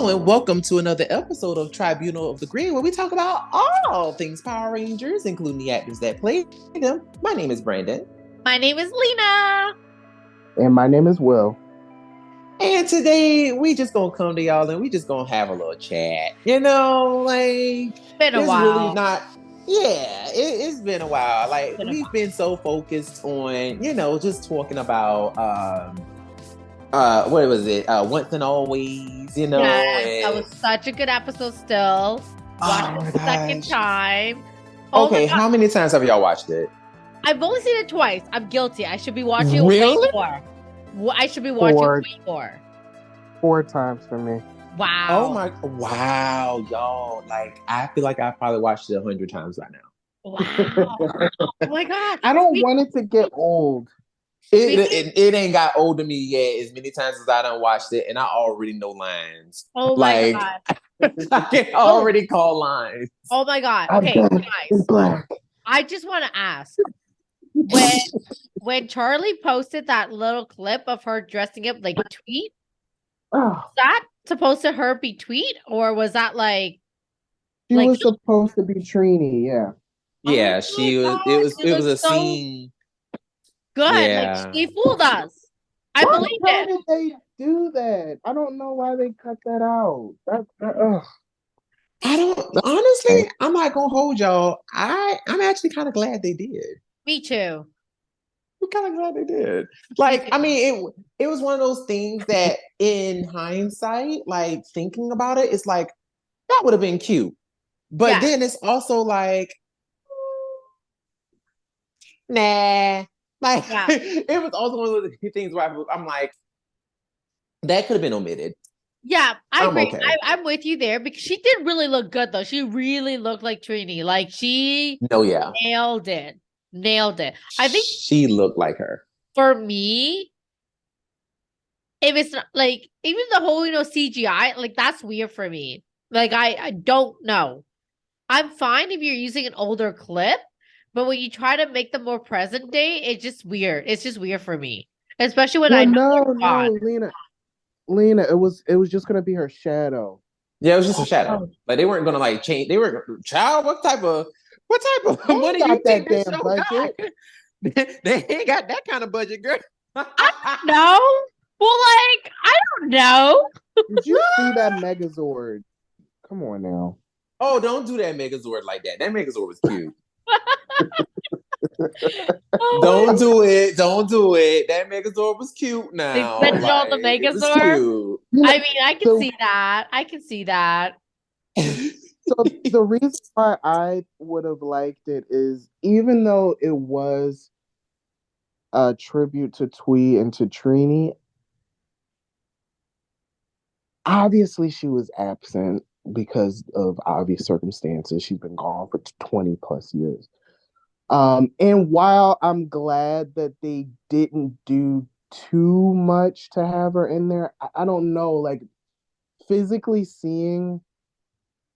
Hello and welcome to another episode of Tribunal of the Green, where we talk about all things Power Rangers, including the actors that played them. My name is Brandon. My name is Lena. And my name is Will. And today we just gonna come to y'all and we just gonna have a little chat. Been a while. Really not. Yeah, it's been a while. We've been so focused on, just talking about what was it? Once and Always, Yes, that was such a good episode still. Watched it the second time. Okay, how many times have y'all watched it? I've only seen it twice. I'm guilty. I should be watching it Really? way more. I should be watching way more. 4 times for me. Wow. Wow, y'all. I feel like I probably watched it 100 times by now. Wow. Oh my God. I don't want it to get old. It ain't got old to me yet as many times as I done watched it, and I already know lines. Oh my God. I can already call lines. Oh my God. Okay, guys. Black. I just want to ask. When Charlie posted that little clip of her dressing up like Tweet, was that supposed to her be Tweet, or was that she was supposed to be Trini? Yeah. Yeah, she was. It was a scene. Good. Yeah. They fooled us. I believe it. Why did they do that? I don't know why they cut that out. I don't honestly. I'm not gonna hold y'all. I'm actually kind of glad they did. Me too. I'm kind of glad they did. It was one of those things that, in hindsight, thinking about it, it's like that would have been cute. But then it's also like, nah. It was also one of those things where I'm like, that could have been omitted. Yeah, I agree. Okay. I'm with you there because she did really look good though. She really looked like Trini. She nailed it. I think she looked like her. For me, if it's not even the whole CGI, that's weird for me. I don't know. I'm fine if you're using an older clip, but when you try to make them more present day, it's just weird. It's just weird for me, especially when Lena, it was just gonna be her shadow. Yeah, it was just a shadow. They weren't gonna change. They were child. What type of money you think this show got? They ain't got that kind of budget, girl. No. Well, I don't know. Did you see that Megazord? Come on now. Oh, don't do that Megazord like that. That Megazord was cute. Don't do it. That Megazord was cute now. They sent y'all the Megazord? I mean, I can see that. So the reason why I would have liked it is, even though it was a tribute to Twee and to Trini, obviously she was absent because of obvious circumstances. She's been gone for 20 plus years. And while I'm glad that they didn't do too much to have her in there, I don't know, physically seeing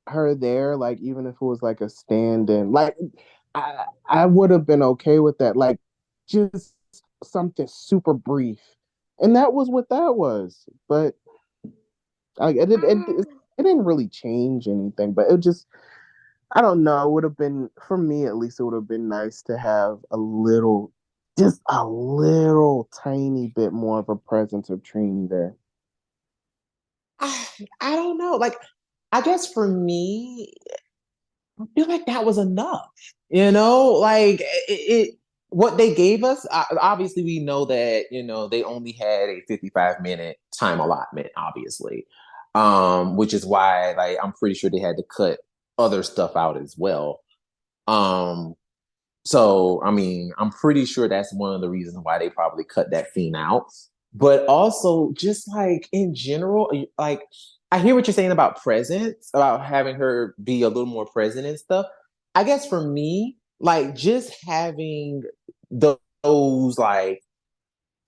her there, even if it was a stand-in, I would have been okay with that, just something super brief, and that was what that was. But it didn't really change anything, but it just, I don't know, it would have been, for me at least, it would have been nice to have just a little tiny bit more of a presence of Trini there. I don't know. I guess for me, I feel like that was enough. What they gave us. Obviously, we know that they only had a 55-minute time allotment. Obviously, which is why I'm pretty sure they had to cut other stuff out as well. So I mean, I'm pretty sure that's one of the reasons why they probably cut that scene out. But also, just in general, I hear what you're saying about presence, about having her be a little more present and stuff. I guess for me, just having those the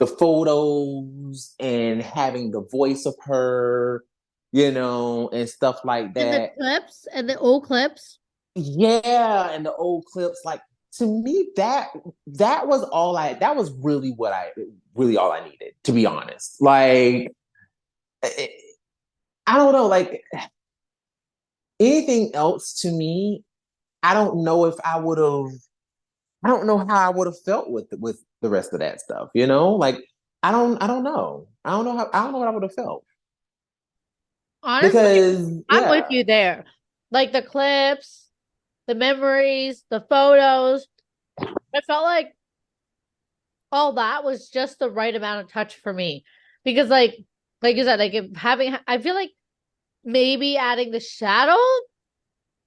photos and having the voice of her, and stuff like that. And the clips and the old clips. Yeah, and the old clips, to me, that was all that was really all I needed, to be honest. I I don't know, like anything else to me, I don't know if I would have. I don't know how I would have felt with the rest of that stuff. You know, like I don't know. I don't know what I would have felt Honestly, because I'm with yeah. you there. Like the clips, the memories, the photos. I felt all that was just the right amount of touch for me. Because like you said, like if having I feel like maybe adding the shadow.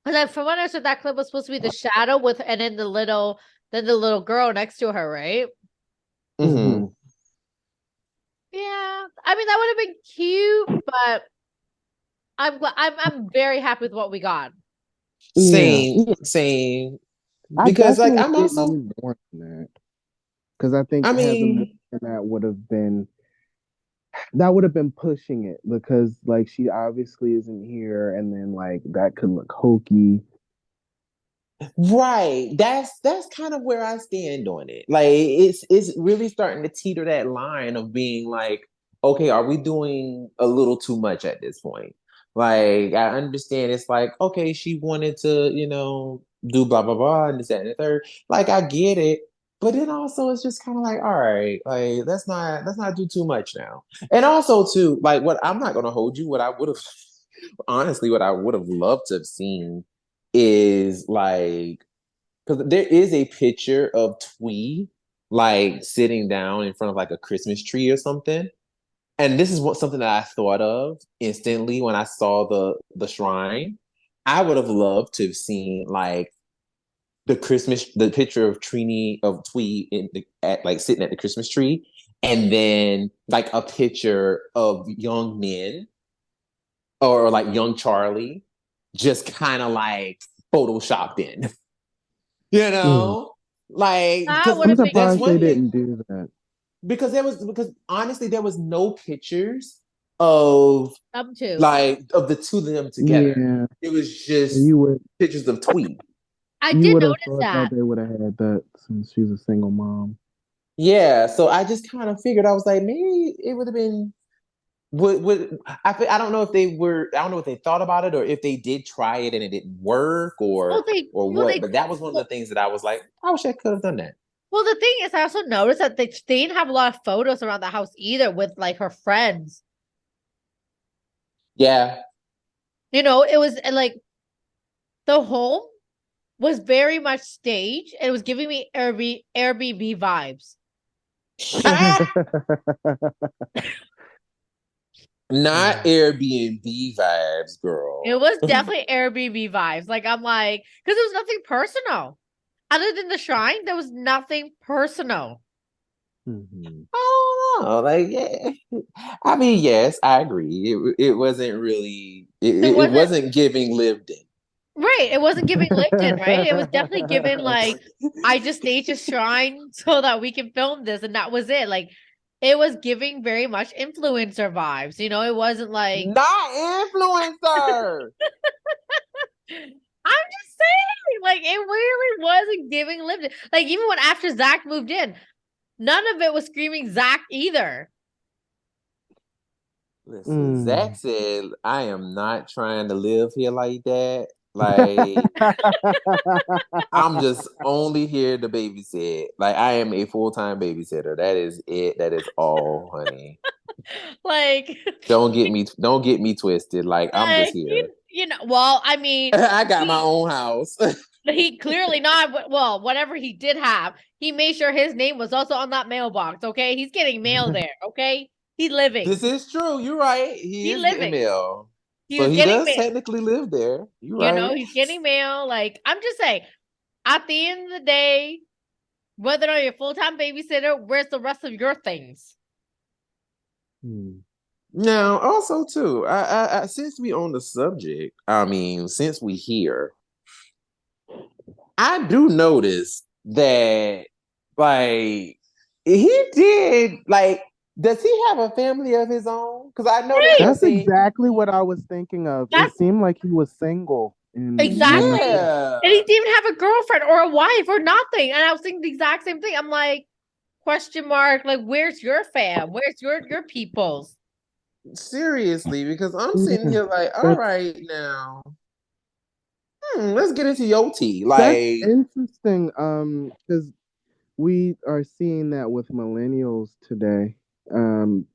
And then from what I said, that clip was supposed to be the shadow with and then the little girl next to her, right? Mm-hmm. Hmm. Yeah. I mean that would have been cute, but I'm very happy with what we got. Yeah, Same, yeah. same. I Because like definitely I'm didn't also. need more than that because I think I having more mean, than that would have been pushing it because like she obviously isn't here, and then like that could look hokey. right. That's kind of where I stand on it. Like it's really starting to teeter that line of being like, okay, are we doing a little too much at this point? Like I understand it's like, okay, she wanted to, do blah blah blah and this, that, and the third. Like I get it. But then also it's just kind of like, all right, like let's not do too much now. And also too, like what I'm not gonna hold you, what I would have honestly, what I would have loved to have seen is like because there is a picture of Twee like sitting down in front of like a Christmas tree or something. And this is something that I thought of instantly when I saw the shrine. I would have loved to have seen like the picture of Trini of Twee at like sitting at the Christmas tree, and then like a picture of young men or like young Charlie just kind of like photoshopped in. You Mm. know, like That because would I'm have been that's surprised they one cute. thing. didn't do that. Because honestly there was no pictures of Them too. like of the two of them together. Yeah, It was just you would pictures of Tweet. I you did would have notice thought that that. they would have had that since she's a single mom. Yeah, so I just kind of figured I was like maybe it would have been would I don't know if they were I don't know if they thought about it or if they did try it and it didn't work or Well what, they but that was one of the well, things that I was like I wish I could have done that. well the thing is I also noticed that they didn't have a lot of photos around the house either with like her friends. Yeah. You know, it was like the home was very much staged and it was giving me Airbnb vibes. Not Airbnb vibes, It girl. was definitely Airbnb vibes. Like I'm like, because there was nothing personal. Other than the shrine, there was nothing personal. Mhm. I don't know. Like, yeah. I mean, yes, I agree. It wasn't really It it wasn't wasn't giving lived in. right. It wasn't giving lived in, right? It was definitely given like I just staged a shrine so that we can film this, and that was it. Like it was giving very much influencer vibes. You know, it wasn't like Not influencer. I'm just saying, like it really wasn't giving lived in. Like even when after Zach moved in, none of it was screaming Zach either. Listen, Zach Mm. said, I am not trying to live here like that. Like, I'm just only here to babysit. Like, I am a full-time babysitter. That is it. That is all, honey. Like, Don't get me twisted. Like, I'm just here. you know, well, I mean, I got my he own house. he clearly not well, whatever he did have, he made sure his name was also on that mailbox, okay? He's getting mail there, okay? He's living. This is true. You're right. He He's is getting living. mail. He So was he getting does mail. technically live there. You're You know, right. he's getting mail. Like, I'm just saying, at the end of the day, whether or not you're a full-time babysitter, where's the rest of your things? Mm. Now, also too, since we on the subject, I mean, since we here, I do notice that, like, he did, like, does he have a family of his own? Because I know they Right. kept That's saying, exactly what I was thinking of. It That's seemed like he was single in when they exactly. said. yeah. And he didn't even have a girlfriend or a wife or nothing. And I was thinking the exact same thing. I'm like, question mark, like, where's your fam? Where's your peoples? Seriously, because I'm sitting Yeah, here like, all that's right now, let's get into your tea. that's Like, interesting. Because we are seeing that with millennials today. Um,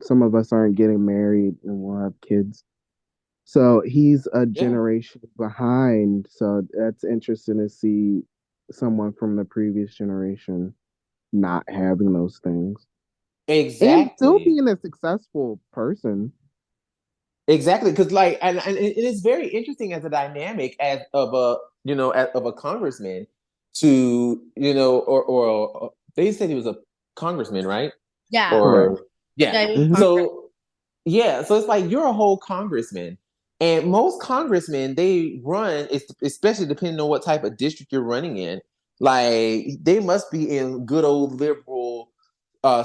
some of us aren't getting married and we'll have kids. So he's a yeah, generation behind. So that's interesting to see someone from the previous generation not having those things and still exactly. being a successful person. Exactly, because like, and it is very interesting as a dynamic as of a of a congressman to or they said he was a congressman, right? Yeah. Correct. Or yeah, Yeah, he was Hmm. Congress. so yeah, so it's like you're a whole congressman, and most congressmen they run, especially depending on what type of district you're running in. Like they must be in good old liberal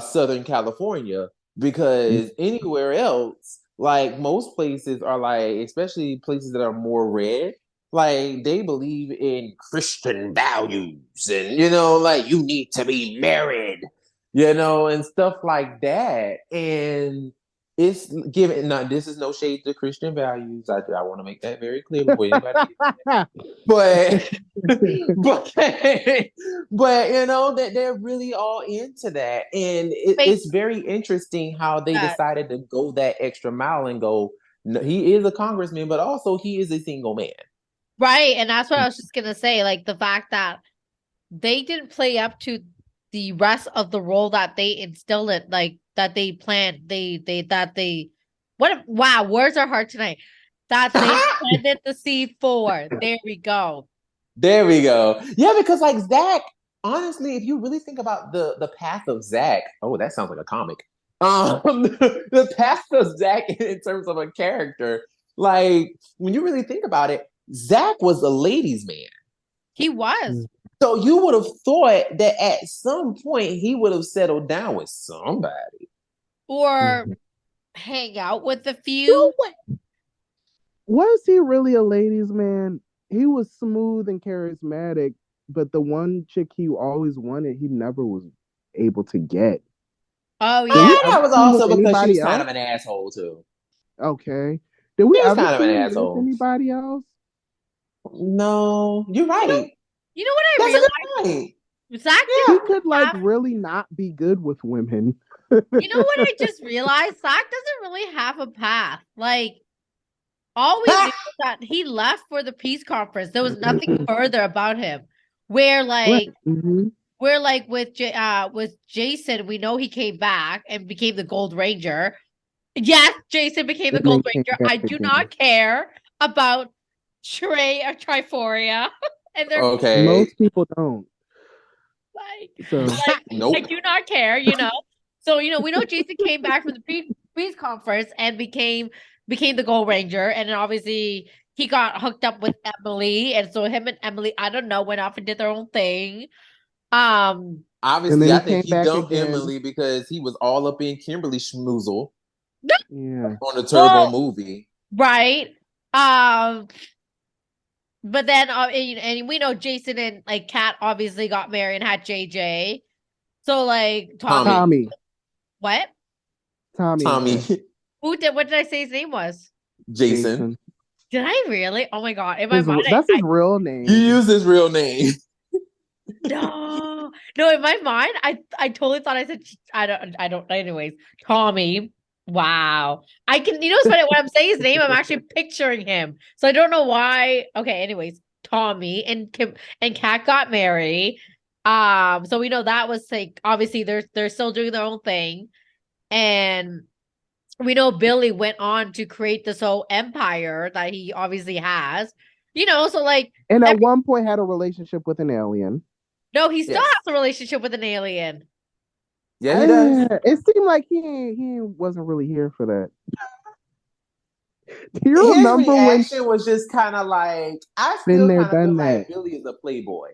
Southern California because anywhere else, like most places are like, especially places that are more red, like they believe in Christian values and like you need to be married, and stuff like that. And it's given now this is no shade to Christian values. I want to make that very clear before anybody gets but but that they're really all into that, and Wait, it's very interesting how they that decided to go that extra mile and go, no, he is a congressman but also he is a single man. right, and that's what I was just gonna say. Like the fact that they didn't play up to the rest of the role that they instilled it, like that they planned. They what? Wow, words are hard tonight. That they planted the seed for. There we go. There we go. Yeah, because like Zach, honestly, if you really think about the path of Zach, oh, that sounds like a comic. The path of Zach in terms of a character, like when you really think about it, Zach was a ladies' man. He was, So you would have thought that at some point he would have settled down with somebody. or hang out with a No few. way. Was he really a ladies' man? He was smooth and charismatic, but the one chick he always wanted, he never was able to get. Oh Did we yeah, ever That was see him with also because she anybody was kind of else? an asshole too. Okay. Did we She was ever kind of see an him with asshole. anybody else? No, you're you know, right. you know what I That's a realized? good point. Zach didn't He Yeah. could like have. really not be good with women. You know what I just realized? Zach doesn't really have a path. Like all we knew was that he left for the peace conference. There was nothing further about him. Where Right. like Mm-hmm. where like with Jason, we know he came back and became the Gold Ranger. Yes, Jason became the And Gold then came Ranger. back I do again. not care about Trey or Triforia and their Okay. Most people don't. like So like I Nope. do not care. So we know Jason came back from the peace conference and became the Gold Ranger, and then obviously he got hooked up with Emily, and so him and Emily, I don't know, went off and did their own thing. Um, and Obviously, then I he think came he back dumped again. Emily because he was all up in Kimberly schmoozle Yeah. on the Turbo well, movie. right. Um, but then and we know Jason and like Kat obviously got married and had JJ. So like talking Tommy. Tommy. what? Tommy and Tommy. Cat. Who did what did I say his name was? Jason. Jason. Did I really? Oh my god! In my His mind, that's I his real You name. used his real name. no. In my mind, I totally thought I said I don't. Anyways, Tommy. Wow, I can. You know what's funny? When I'm saying his name, I'm actually picturing him. So I don't know why. Okay. Anyways, Tommy and Kim and Kat got married. So we know that was like obviously they're still doing their own thing, and we know Billy went on to create this whole empire that he obviously has. So like And at one point had a relationship with an alien. Yes. no, he still has a relationship with an alien. Yeah, he does. It seemed like he wasn't really here for that. Do you His remember when reaction was just kind of like, I been still there, kind of feel done like that? Billy is a playboy.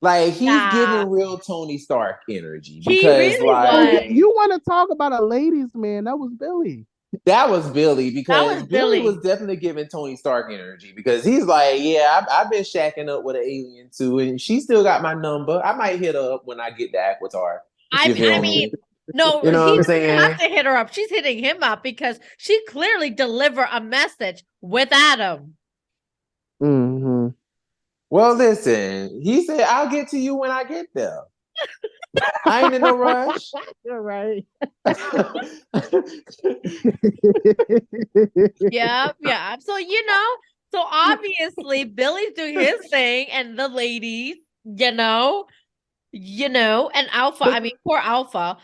Like he's Yeah, giving real Tony Stark energy he because really Oh, was. you want to talk about a ladies' man? That was Billy. that was Billy That because was Billy was Billy. definitely giving Tony Stark energy because he's like, yeah, I've been shacking up with an alien too, and she still got my number. I might hit her up when I get to Aquitar. I You I feel mean, me? No, You know he what I'm doesn't have saying? to hit her up. She's hitting him up because she clearly delivered a message with Adam. Hmm. Well, listen, he said, I'll get to you when I get there. I ain't in no rush. You're right. Yeah, yeah. So, so obviously Billy's doing his thing and the ladies, and Alpha, I But mean, poor Alpha.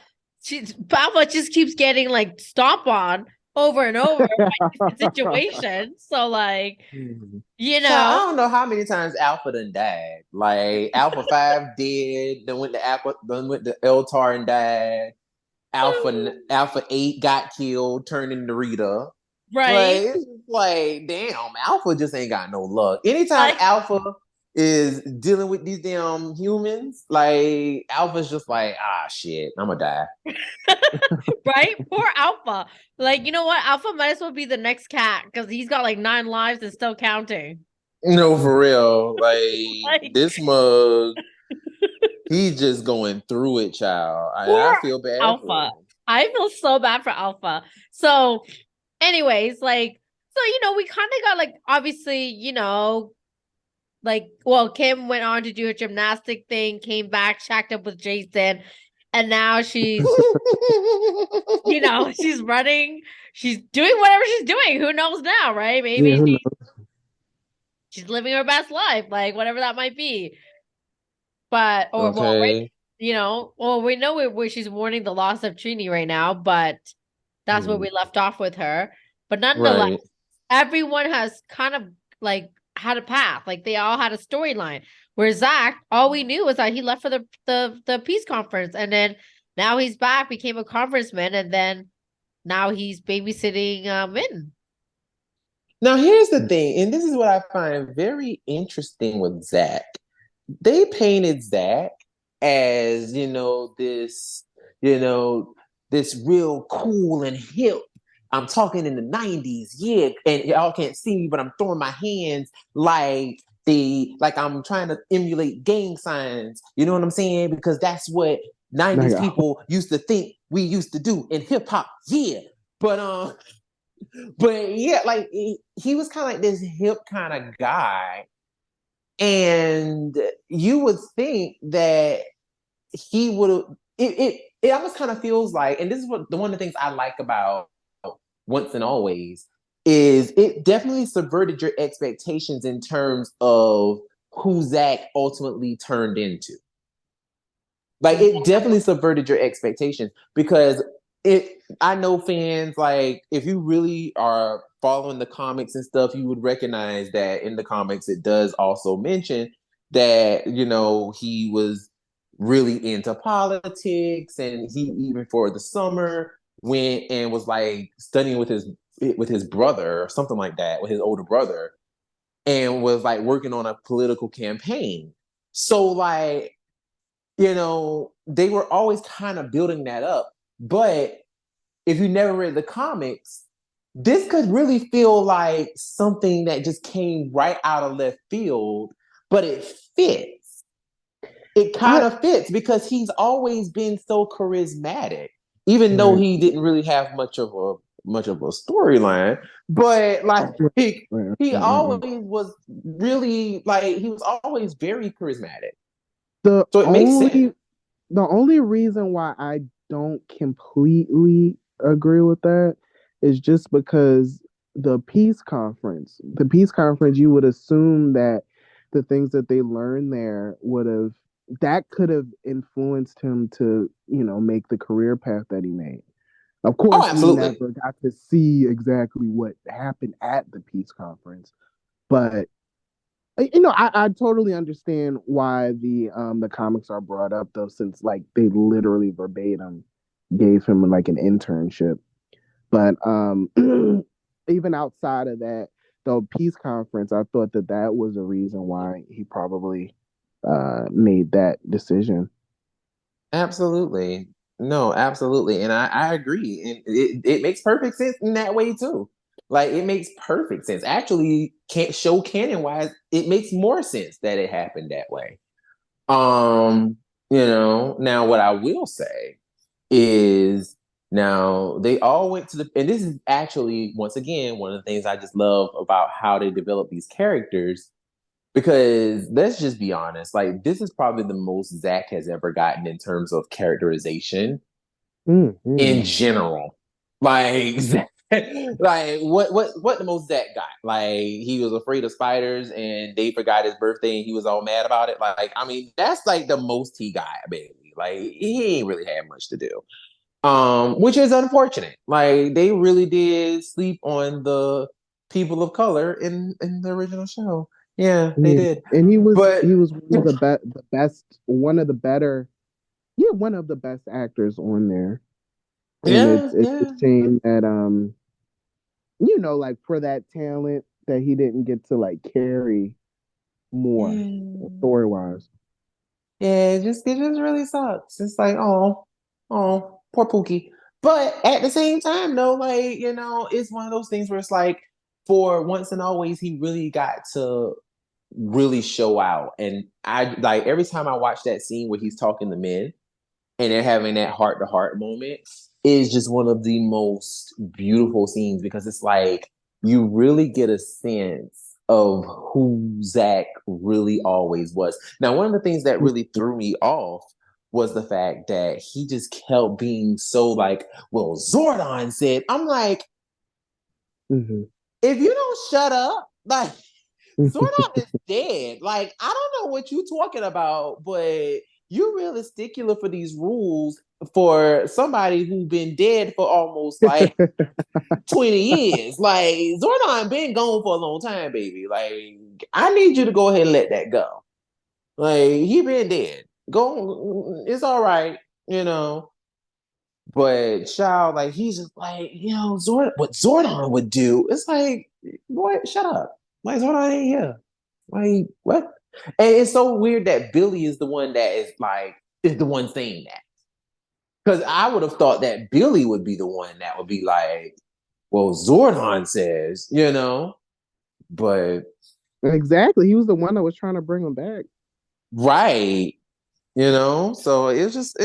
Alpha just keeps getting like stomp on over and over by different situations. So, like, you Child, I know, don't know how many times Alpha done died. Like Alpha 5 dead, then went to Eltar and died. Alpha 8 got killed, turned into Rita. Like, right? it's just like, damn, Alpha just ain't got no luck. Anytime Like, Alpha is dealing with these damn humans, like Alpha's just like, ah shit, I'm gonna die. right? Poor Alpha. Like, you know what? Alpha might as well be the next cat because he's got like 9 lives and still counting. No, for real. Like Like, this mug, he's just going through it, child. I poor feel bad for Alpha. I feel so bad for Alpha. So, anyways, like, so, we kind of got like, obviously, like, well, Kim went on to do a gymnastic thing, came back, shacked up with Jason, and now she's, him. she's running, she's doing whatever she's doing. Who knows now, right? yeah, Maybe who knows? she's living her best life, like whatever that might be. But, or, well, right, Okay. well, we know where she's mourning the loss of Trini right now, but that's where Hmm. we left off with her. But nonetheless, Right. everyone has kind of like had a path. Like they all had a storyline. Where Zach, all we knew was that he left for the peace conference, and then now he's back, became a congressman, and then now he's babysitting Min. Now here's the thing, and this is what I find very interesting with Zach. They painted Zach as, you know, this real cool and hip. I'm talking in the 90s, yeah, and y'all can't see me, but I'm throwing my hands like I'm trying to emulate gang signs. You know what I'm saying? Because that's what Like, 90s people used to think we used to do in hip hop. Yeah. But but yeah, like he was kind of like this hip kind of guy, and you would think that he would have. It almost kind of feels like, and this is what one of the things I like about Once and Always is it definitely subverted your expectations in terms of who Zach ultimately turned into. Like it definitely subverted your expectations because I know fans, like if you really are following the comics and stuff, you would recognize that in the comics it does also mention that, he was really into politics, and he even for the summer went and was like studying with his brother or something like that, with his older brother, and was like working on a political campaign. So like, they were always kind of building that up. But if you never read the comics, this could really feel like something that just came right out of left field, but it fits. It kind I of fits because he's always been so charismatic, even though right, he didn't really have much of a storyline. But like right, he right. always was really like he was always very charismatic. The So it makes sense. only the only reason why I don't completely agree with that is just because the peace conference, you would assume that the things that they learned there that could have influenced him to, make the career path that he made. Of Oh, course, we absolutely. never got to see exactly what happened at the peace conference, but I totally understand why the comics are brought up though, since like they literally verbatim gave him like an internship. But even outside of that, the peace conference, I thought that was a reason why he probably made that decision. Absolutely. No, absolutely. And I agree. And it makes perfect sense in that way too. Like it makes perfect sense. Actually, can't show canon wise, it makes more sense that it happened that way. Now what I will say is now they all went to the, and this is actually once again one of the things I just love about how they develop these characters. Because let's just be honest, like this is probably the most Zach has ever gotten in terms of characterization in Mm-hmm. general. Like, like what the most Zach got? Like he was afraid of spiders and they forgot his birthday and he was all mad about it. Like, I mean, that's like the most he got, baby. Like he ain't really had much to do. Which is unfortunate. Like they really did sleep on the people of color in the original show. Yeah, they Yeah. did. And he was But he was one of the best, one of the better, yeah, one of the best actors on there. And yeah, it's a yeah. shame that like for that talent that he didn't get to like carry more Yeah. story wise. Yeah, it just really sucks. It's like, oh, poor Pookie. But at the same time, though, like, it's one of those things where it's like, for once and always, he really got to really show out. And I like every time I watch that scene where he's talking to men and they're having that heart to heart moment is just one of the most beautiful scenes because it's like you really get a sense of who Zach really always was. Now, one of the things that really threw me off was the fact that he just kept being so like, well, Zordon said, I'm like, Mm-hmm. if you don't shut up, like Zordon is dead. Like, I don't know what you're talking about, but you're real stickler for these rules for somebody who's been dead for almost like 20 years. Like, Zordon been gone for a long time, baby. Like, I need you to go ahead and let that go. Like, he been dead. Go, it's all right, you know. But child, like he's just like, Zordon, what Zordon would do, it's like, boy, shut up. Like Zordon ain't here. Like, what? And it's so weird that Billy is the one that is the one saying that. Because I would have thought that Billy would be the one that would be like, well, Zordon says, but Exactly. He was the one that was trying to bring him back. right. So it was just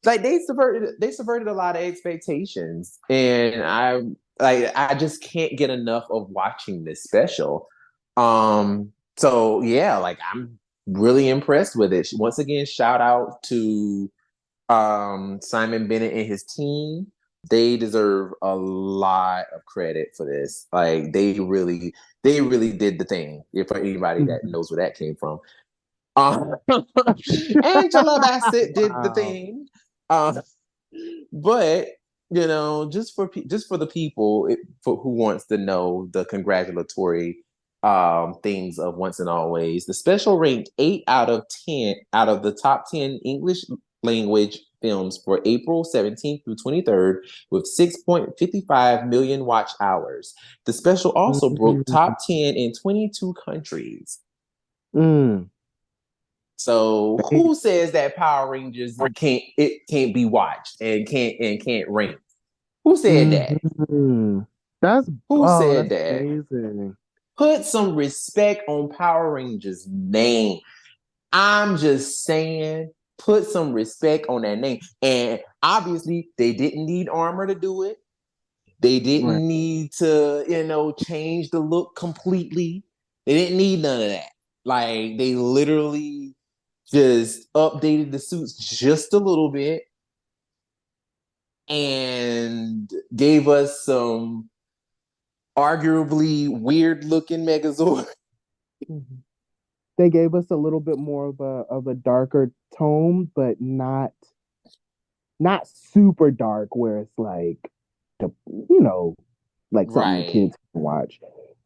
like they subverted a lot of expectations, and I just can't get enough of watching this special. So yeah, like I'm really impressed with it. Once again, shout out to Simon Bennett and his team. They deserve a lot of credit for this. Like they really did the thing. If for anybody that Mhm. knows where that came from. Um, Angela Bassett did the Wow. thing, um, but just for the people for who wants to know the congratulatory things of Once and Always, the special ranked 8 out of 10 out of the top 10 English language films for April 17th through 23rd with 6.55 million watch hours. The special also broke Mm. top 10 in 22 countries. Mm. So They- who says that Power Rangers can't be watched and can't rank? Who said that? Mhm. That's Who oh, said that's that? amazing. Put some respect on Power Rangers' name. I'm just saying, put some respect on that name. And obviously, they didn't need armor to do it. They Right. didn't need to, change the look completely. They didn't need none of that. Like they literally just updated the suits just a little bit and gave us some arguably weird looking Megazord. Mhm. They gave us a little bit more of a darker tone, but not super dark where it's like the like something the Right. kids can watch.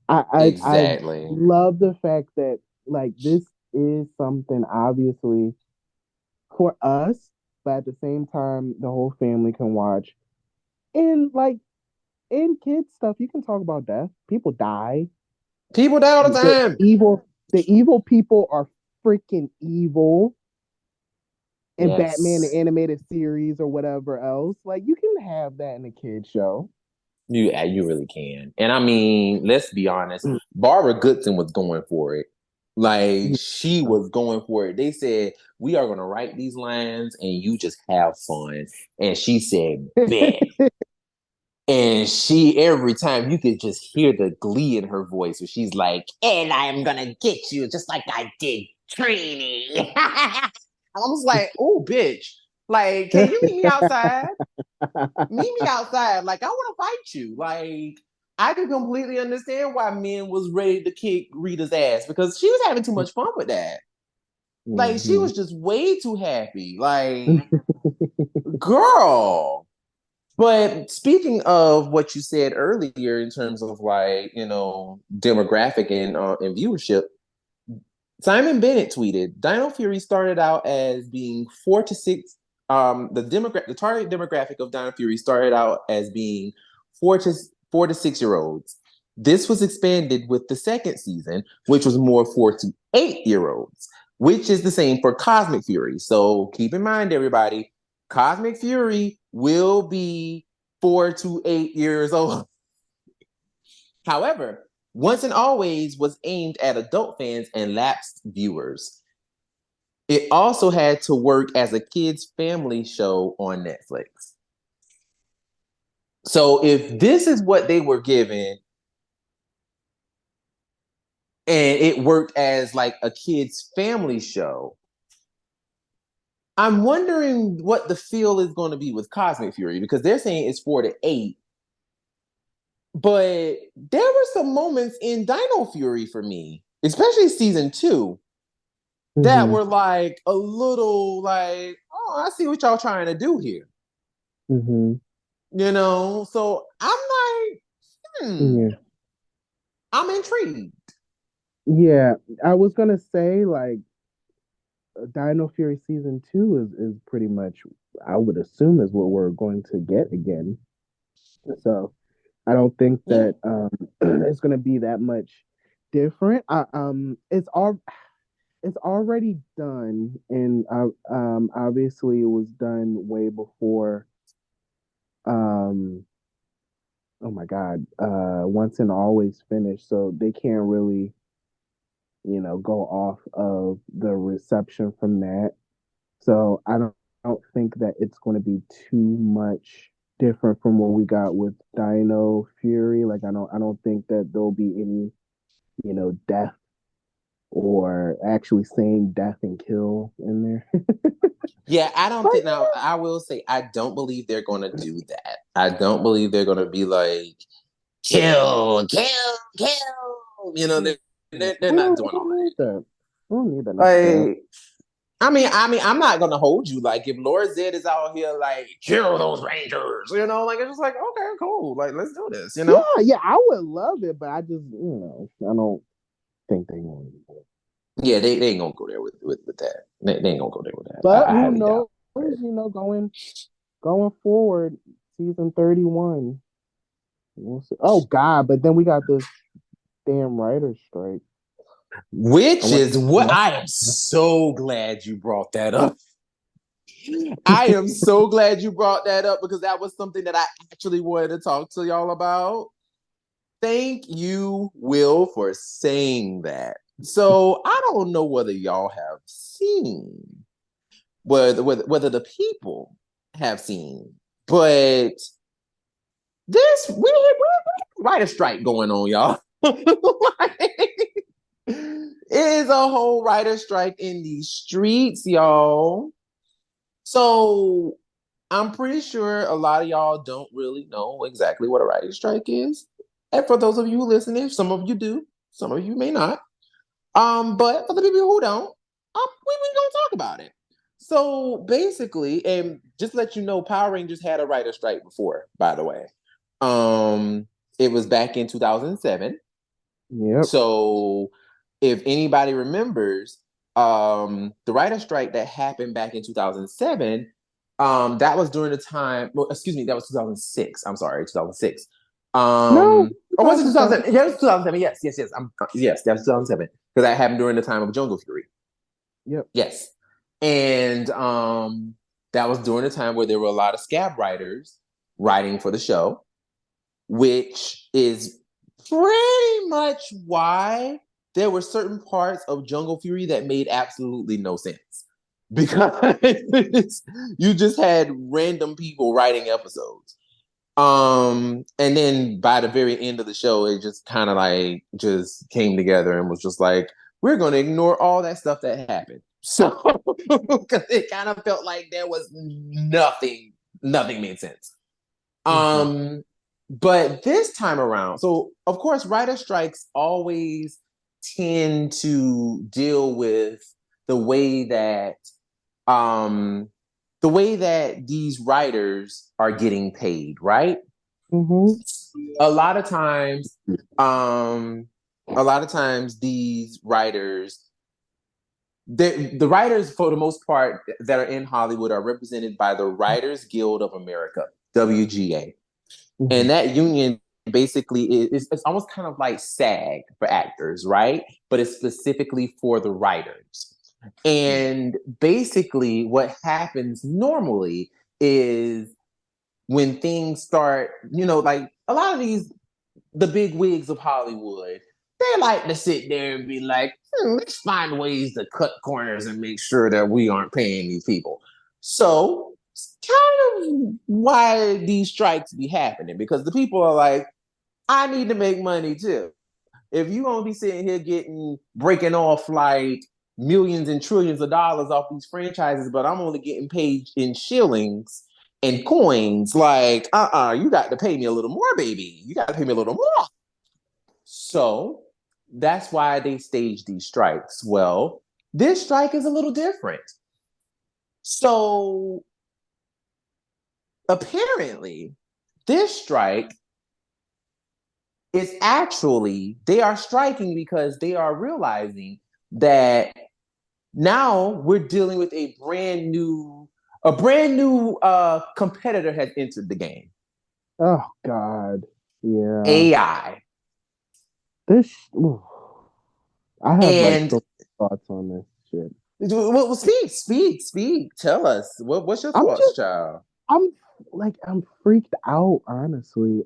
I Exactly. love the fact that like this is something obviously for us, but at the same time the whole family can watch. And like in kids stuff, you can talk about death. People die. People die all the The time. evil people are freaking evil in Batman the Yes. animated series or whatever else. Like you can have that in a kid show. You really can. And I mean, let's be honest, Barbara Goodson was going for it. Like she was going for it. They said, we are gonna write these lines and you just have fun. And she said, bet. And she, every time you could just hear the glee in her voice where she's like, and I'm gonna get you just like I did Trini. I was like, oh, bitch. Like, can you meet me outside? Meet me outside. Like, I want to fight you. Like, I can completely understand why men was ready to kick Rita's ass because she was having too much fun with that. Like, she Mhm. was just way too happy. Like, girl. But speaking of what you said earlier in terms of like, demographic and viewership, Simon Bennett tweeted, Dino Fury started out as being 4 to 6. The target demographic of Dino Fury started out as being 4 to 6 year olds. This was expanded with the second season, which was more 4 to 8 year olds, which is the same for Cosmic Fury. So keep in mind, everybody, Cosmic Fury will be 4 to 8 years old. However, Once and Always was aimed at adult fans and lapsed viewers. It also had to work as a kids' family show on Netflix. So if this is what they were given and it worked as like a kids' family show, I'm wondering what the feel is going to be with Cosmic Fury because they're saying it's 4 to 8. But there were some moments in Dino Fury for me, especially season 2, that Mhm. were like a little like, oh, I see what y'all trying to do here. Mhm. So I'm like, Yeah. I'm intrigued. Yeah. I was gonna say like Dino Fury season 2 is pretty much, I would assume, is what we're going to get again. So I don't think Yeah. that it's gonna be that much different. It's already done, and obviously it was done way before. Um, oh my God, Once and Always finished, so they can't really, go off of the reception from that. So I don't think that it's going to be too much different from what we got with Dino Fury. Like I don't think that there'll be any, death or actually saying death and kill in there. Yeah, I don't But think now I will say I don't believe they're gonna do that. I don't believe they're gonna be like kill, kill, kill. They're we not don't doing we all don't need that. We don't need that that. necessarily. I mean, I'm not gonna hold you. Like, if Laura Zed is out here, like, kill those Rangers, like it's just like, okay, cool, like, let's do this. Yeah, yeah, I would love it, but I just, I don't think they want it. Yeah, they ain't gonna go there with that. They ain't gonna go there with that. But I who highly doubt knows? it. Going forward, season 31. We'll see. Oh God! But then we got this damn writer's strike. I Which wonder. is what I am so glad you brought that up. I am so glad you brought that up because that was something that I actually wanted to talk to y'all about. Thank you, Will, for saying that. So I don't know whether y'all have seen, whether the people have seen, but we writer strike going on, y'all. It is a whole writer strike in these streets, y'all. So I'm pretty sure a lot of y'all don't really know exactly what a writer strike is. And for those of you who listening, some of you do, some of you may not. But for the people who don't, we gonna talk about it. So basically, and just let you know, Power Rangers had a writer strike before, by the way. It was back in 2007. Yep. So if anybody remembers, the writer strike that happened back in 2007, that was during the time, well, excuse me, that was 2006. I'm sorry, 2006. No, Or was it 2007. 2007? Yeah, it was 2007. Yes, yes, yes. Yes, that was 2007 because that happened during the time of Jungle Fury. Yep. Yes. And that was during the time where there were a lot of scab writers writing for the show, which is pretty much why there were certain parts of Jungle Fury that made absolutely no sense because you just had random people writing episodes. And then by the very end of the show, it just kind of like just came together and was just like, we're going to ignore all that stuff that happened. So, because it kind of felt like there was nothing made sense. Mm-hmm. But this time around, so of course, writer strikes always tend to deal with the way that um the way that these writers are getting paid, right? Mm-hmm. A lot of times, um, a lot of times these writers, the writers for the most part that are in Hollywood are represented by the Writers Guild of America, WGA. Mm-hmm. And that union basically is it's almost kind of like SAG for actors, right? But it's specifically for the writers. And basically, what happens normally is when things start, like a lot of the big wigs of Hollywood, they like to sit there and be like, let's find ways to cut corners and make sure that we aren't paying these people. So it's kind of why these strikes be happening because the people are like, I need to make money too. If you gonna be sitting here breaking off like millions and trillions of dollars off these franchises, but I'm only getting paid in shillings and coins, like, you got to pay me a little more, baby. You got to pay me a little more. So that's why they stage these strikes. Well, this strike is a little different. So apparently, this strike is actually, they are striking because they are realizing that now we're dealing with a brand new competitor has entered the game. Oh God. Yeah. AI. This ooh, I have like And so many thoughts on this shit. well, speak. Tell us what's your I'm thoughts, just child? I'm I'm freaked out, honestly.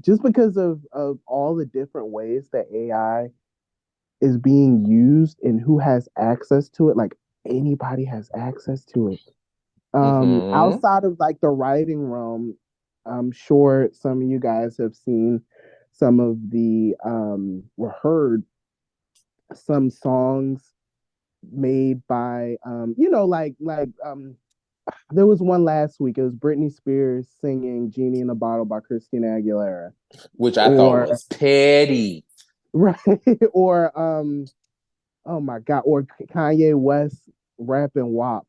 Just because of all the different ways that AI is being used and who has access to it. Like anybody has access to it. Mm-hmm. Outside of like the writing realm, I'm sure some of you guys have seen some of the or heard some songs made by there was one last week. It was Britney Spears singing "Genie in a Bottle" by Christina Aguilera, Which I thought or was petty. right, or oh my god, or Kanye West rapping "WAP,"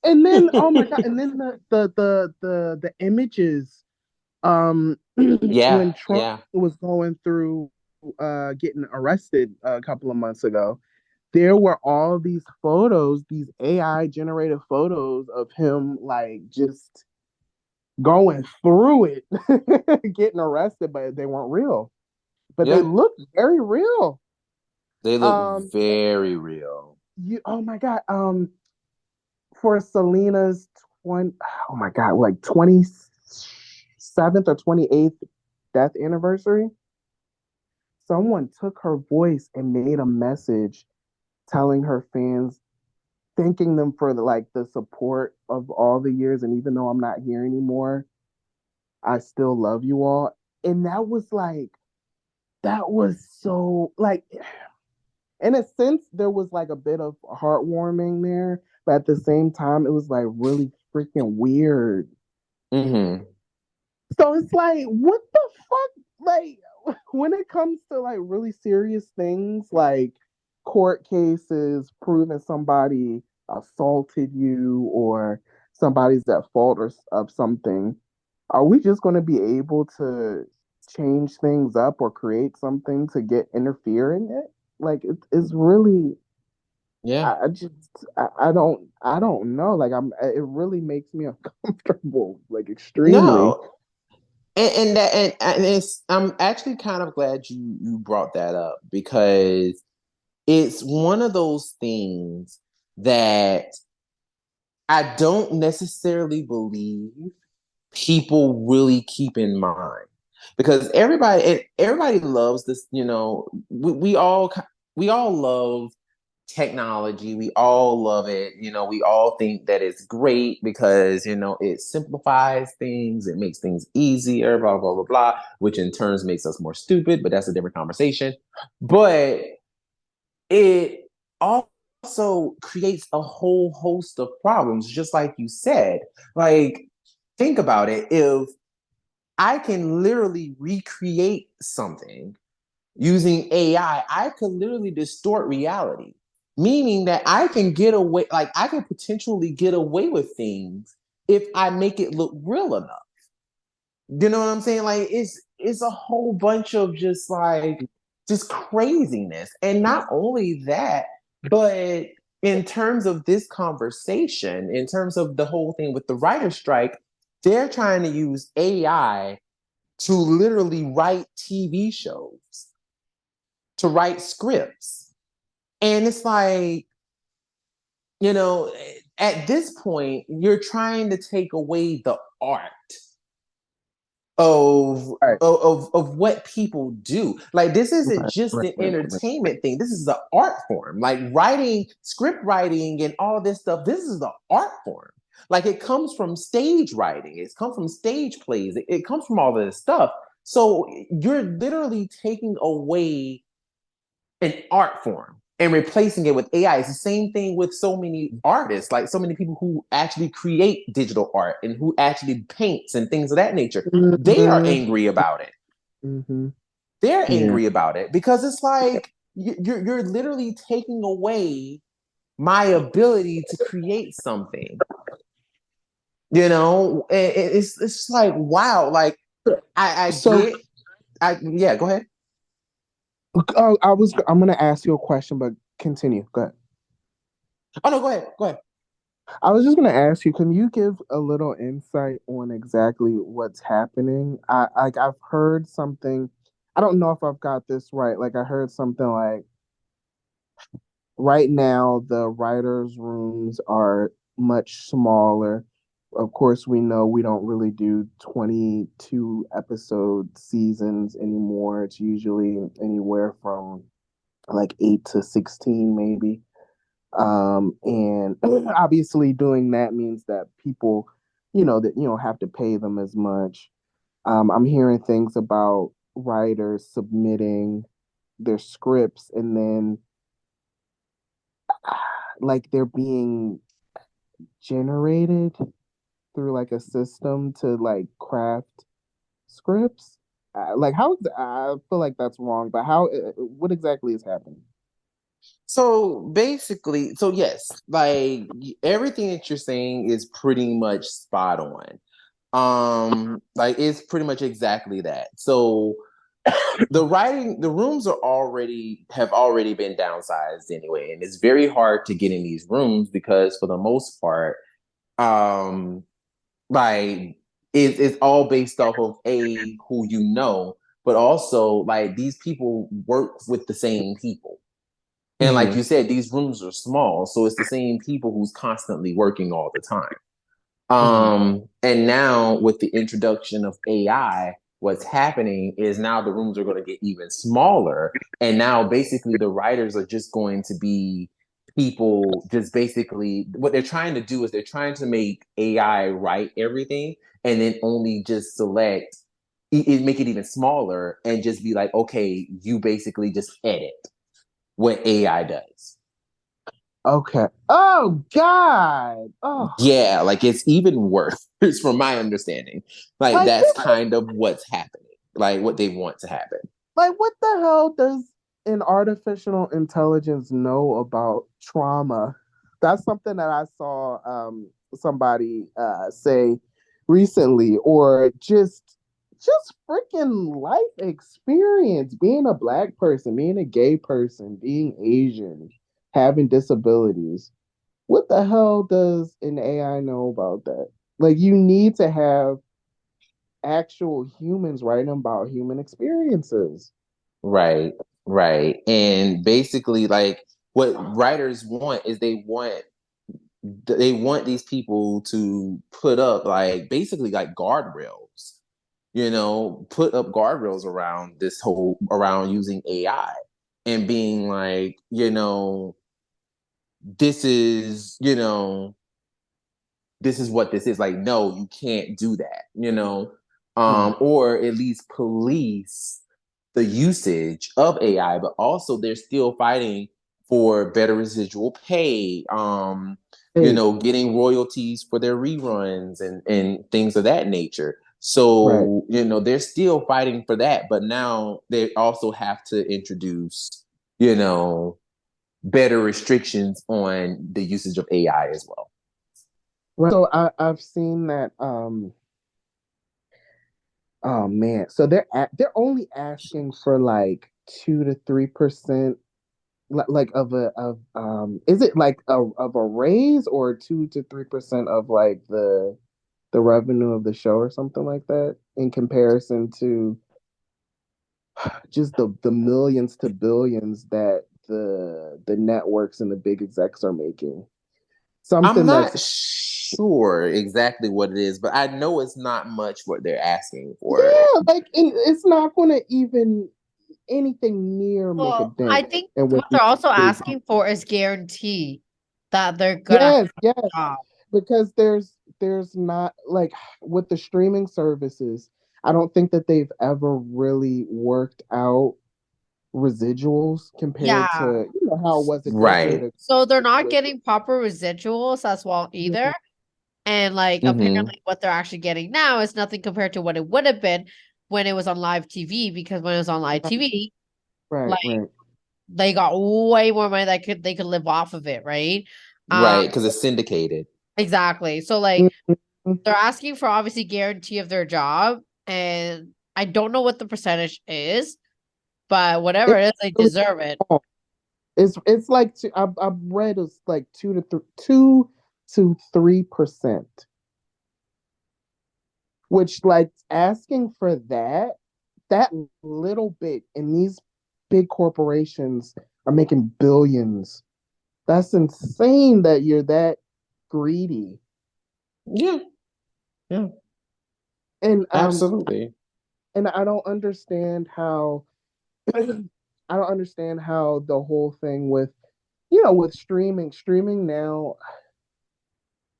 and then oh my god, and then the images Yeah, when Trump yeah. was going through getting arrested a couple of months ago, there were all these photos, these AI generated photos of him like just going through it, getting arrested, but they weren't real. But they Yeah. looked very real. They look Um, very real. you oh my god, for Selena's 20, oh my god, like 27th or 28th death anniversary, someone took her voice and made a message telling her fans, thanking them for the support of all the years, and even though I'm not here anymore, I still love you all. And that was so like, in a sense there was like a bit of heartwarming there, but at the same time it was like really freaking weird. Mm-hmm. So it's like, what the fuck? Like, when it comes to like really serious things, like court cases proving somebody assaulted you or somebody's at fault of something, are we just going to be able to change things up or create something to get interfere in it? Like, it's really, Yeah. I just, I don't know. Like, it really makes me uncomfortable, like extremely. No. And it's I'm actually kind of glad you brought that up because it's one of those things that I don't necessarily believe people really keep in mind. because everybody loves this. We all love technology. We all love it. We all think that it's great because it simplifies things, it makes things easier, blah blah blah blah, which in turns makes us more stupid. But that's a different conversation. But it also creates a whole host of problems, just like you said. Like, think about it. If I can literally recreate something using AI, I could literally distort reality, meaning that I can get away, like, I can potentially get away with things if I make it look real enough. You know what I'm saying? Like, it's a whole bunch of just craziness. And not only that, but in terms of this conversation, in terms of the whole thing with the writer's strike, they're trying to use AI to literally write TV shows, to write scripts. And it's like, you know, at this point, you're trying to take away the art of Right, of what people do. Like, this isn't right, just right, an right, right. entertainment thing. This is an art form. Like, writing, script writing, and all this stuff. This is the art form. Like, it comes from stage writing. It's come from stage plays. It comes from all of this stuff. So you're literally taking away an art form and replacing it with AI. It's the same thing with so many artists, like so many people who actually create digital art and who actually paints and things of that nature. They are Mm-hmm. angry about it. Mm-hmm. They're Yeah. angry about it because it's like you're literally taking away my ability to create something. It's like, wow. Like, I So, get. Yeah, go ahead. I'm gonna ask you a question, but continue. Go ahead. Oh no, go ahead. Go ahead. I was just gonna ask you, can you give a little insight on exactly what's happening? I've heard something. I don't know if I've got this right. Like I heard something like right now the writers' rooms are much smaller. Of course, we know we don't really do 22 episode seasons anymore. It's usually anywhere from like 8 to 16 maybe. And obviously doing that means that people, that you don't have to pay them as much. I'm hearing things about writers submitting their scripts and then like they're being generated through like a system to like craft scripts. Like how I feel like that's wrong, but how? What exactly is happening? So basically, so yes, like, everything that you're saying is pretty much spot on. Like, it's pretty much exactly that. So the rooms have already been downsized anyway, and it's very hard to get in these rooms because for the most part, um, like, it's all based off of who you know, but also like these people work with the same people. And like Mm-hmm. you said, these rooms are small, so it's the same people who's constantly working all the time. Mm-hmm. And now with the introduction of AI, what's happening is now the rooms are going to get even smaller. And now basically the writers are just going to be people, just basically what they're trying to do is they're trying to make AI write everything and then only just make it even smaller and just be like, okay, you basically just edit what AI does. Okay. Oh God. Oh, Yeah, like, it's even worse from my understanding. Like, like that's kind of what's happening, like what they want to happen. what the hell does an artificial intelligence know about trauma? That's something that I saw somebody say recently, or just freaking life experience, being a black person, being a gay person, being Asian, having disabilities. What the hell does an AI know about that? Like you need to have actual humans writing about human experiences. Right, right. And basically, like, what writers want is they want these people to put up, like, basically like guardrails put up guardrails around this whole around using AI and being like, this is, this is what this is. Like, no, you can't do that, Mhm. or at least police the usage of AI, but also they're still fighting for better residual pay, Hey, getting royalties for their reruns and things of that nature. right. So, they're still fighting for that, but now they also have to introduce, you know, better restrictions on the usage of AI as well. Right. So I've seen that oh man. So they're only asking for like 2 to 3%, like of is it like of a raise, or 2 to 3% of like the revenue of the show or something like that, in comparison to just the millions to billions that the networks and the big execs are making. I'm Something not that's sure exactly what it is, but I know it's not much what they're asking for. yeah, like it's not going to even anything near make a Well, I dent. think And when what these they're also big asking for is guarantee that they're gonna have yes, yes, a job. because there's not like with the streaming services, I don't think that they've ever really worked out residuals compared Yeah. to how it was a decade Right. ago So they're not with getting proper residuals as well either. And like Mm-hmm. apparently what they're actually getting now is nothing compared to what it would have been when it was on live TV, because when it was on live TV, right, like right. they got way more money that they could live off of it, right? Um, Right. Because it's syndicated. exactly. So like Mhm. they're asking for obviously guarantee of their job, and I don't know what the percentage is, but whatever It's it is, they really deserve it. small. It's like I've read it's like 2 to 3%, which like asking for that little bit, and these big corporations are making billions. That's insane that you're that greedy. Yeah. Yeah. And Absolutely. I don't understand how I don't understand how the whole thing with with streaming now,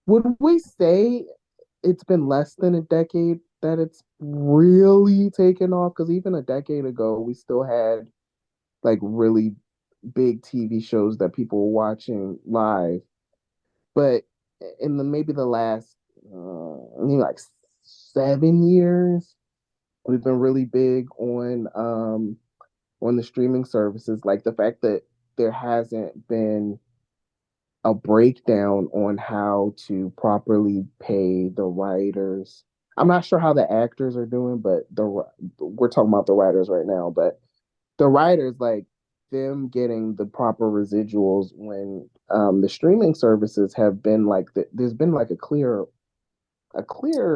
would we say it's been less than a decade that it's really taken off? Because even a decade ago, we still had like really big TV shows that people were watching live. But in the maybe the last, like 7 years, we've been really big on the streaming services. Like the fact that there hasn't been a breakdown on how to properly pay the writers. I'm not sure how the actors are doing, but the we're talking about the writers right now. But the writers, like them getting the proper residuals when the streaming services have been like there's been like a clear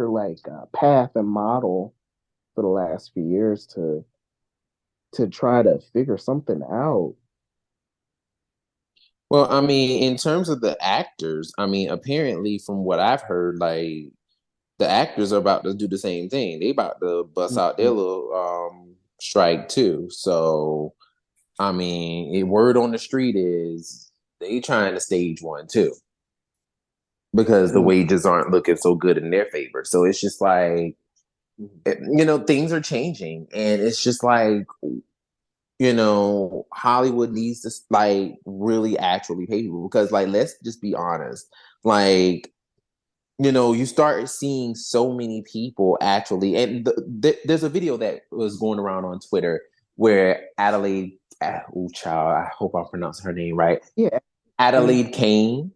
like path and model for the last few years to try to figure something out. Well, I mean, in terms of the actors, I mean, apparently from what I've heard, like the actors are about to do the same thing. They about to bust out their Mhm. little strike too. So I mean, word on the street is they trying to stage one too because the Mhm. wages aren't looking so good in their favor. So it's just like, things are changing, and it's just like, Hollywood needs to like really actually pay people because, like, let's just be honest, like, you start seeing so many people actually, and there's a video that was going around on Twitter where Adelaide, oh child, I hope I'm pronouncing her name right, Yeah. Yeah. Adelaide Kane.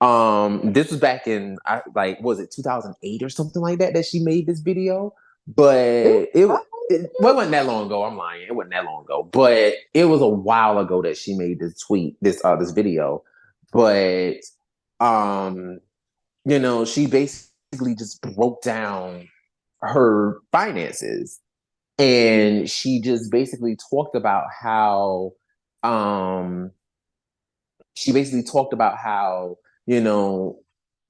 This was back in like was it 2008 or something like that she made this video, but It was well, it wasn't that long ago. I'm lying, it wasn't that long ago, but it was a while ago that she made this video, but um she basically just broke down her finances, and she just basically talked about how um she basically talked about how you know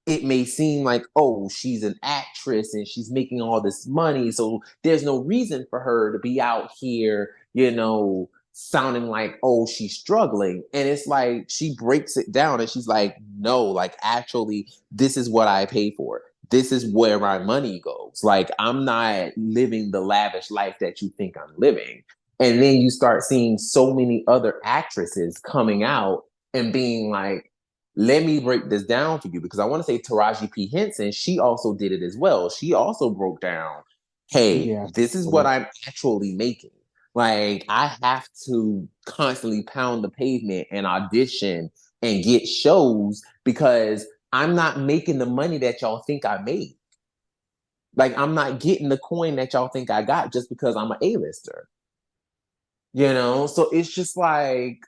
it may seem like, oh, she's an actress and she's making all this money. So there's no reason for her to be out here, sounding like, oh, she's struggling. And it's like she breaks it down and she's like, no, like actually, this is what I pay for. This is where my money goes. Like, I'm not living the lavish life that you think I'm living. And then you start seeing so many other actresses coming out and being like, let me break this down for you, because I want to say Taraji P. Henson, she also did it as well. She also broke down, hey, Yeah. this is what I'm actually making. Like, I have to constantly pound the pavement and audition and get shows because I'm not making the money that y'all think I made. Like, I'm not getting the coin that y'all think I got just because I'm an A-lister. So it's just like,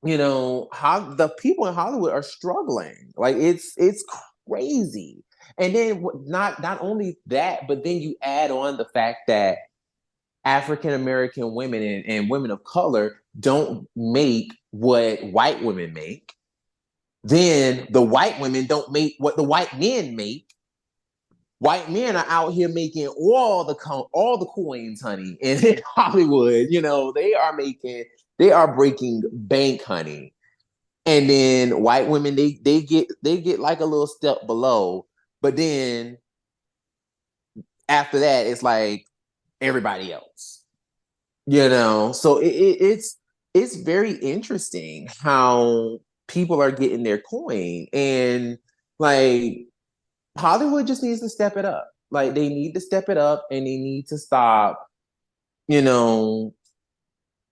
how the people in Hollywood are struggling. Like, it's crazy. And then not only that, but then you add on the fact that African American women and women of color don't make what white women make. Then the white women don't make what the white men make. White men are out here making all the coins, honey, in Hollywood. They are breaking bank, honey. And then white women, they get like a little step below, but then after that, it's like everybody else. So it's very interesting how people are getting their coin, and like Hollywood just needs to step it up. Like, they need to step it up, and they need to you know,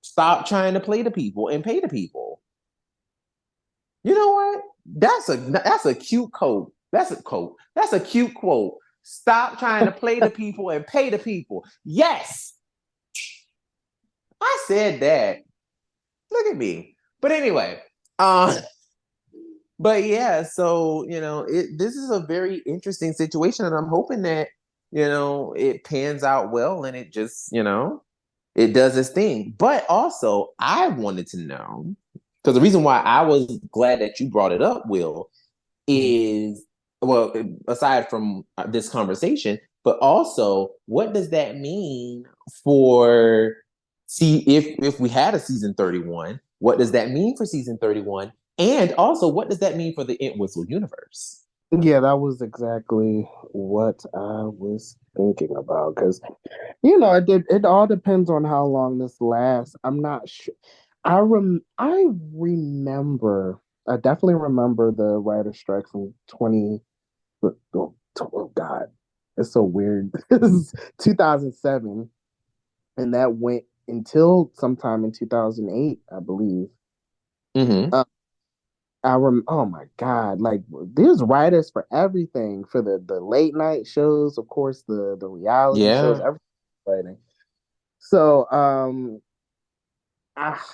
stop trying to play the people and pay the people. You know what? That's a cute quote. That's a quote. That's a cute quote. Stop trying to play the people and pay the people. Yes, I said that. Look at me. But anyway, uh, but yeah, so this is a very interesting situation, and I'm hoping that it pans out well, and it just it does its thing. But also, I wanted to know, because the reason why I was glad that you brought it up, Will, Mhm. is, well, aside from this conversation, but also, what does that mean for, see, if we had a season 31, what does that mean for season 31? And also, what does that mean for the Entwistle universe? Yeah, that was exactly what I was thinking about. Because it all depends on how long this lasts. I'm not sure. I remember. I definitely remember the writer strike from 20. Oh God, it's so weird. 2007, and that went until sometime in 2008, I believe. Mm-hmm. Uh, oh my God, like there's writers for everything, for the late night shows, of course, the reality shows, Yeah. everything writing. So ah,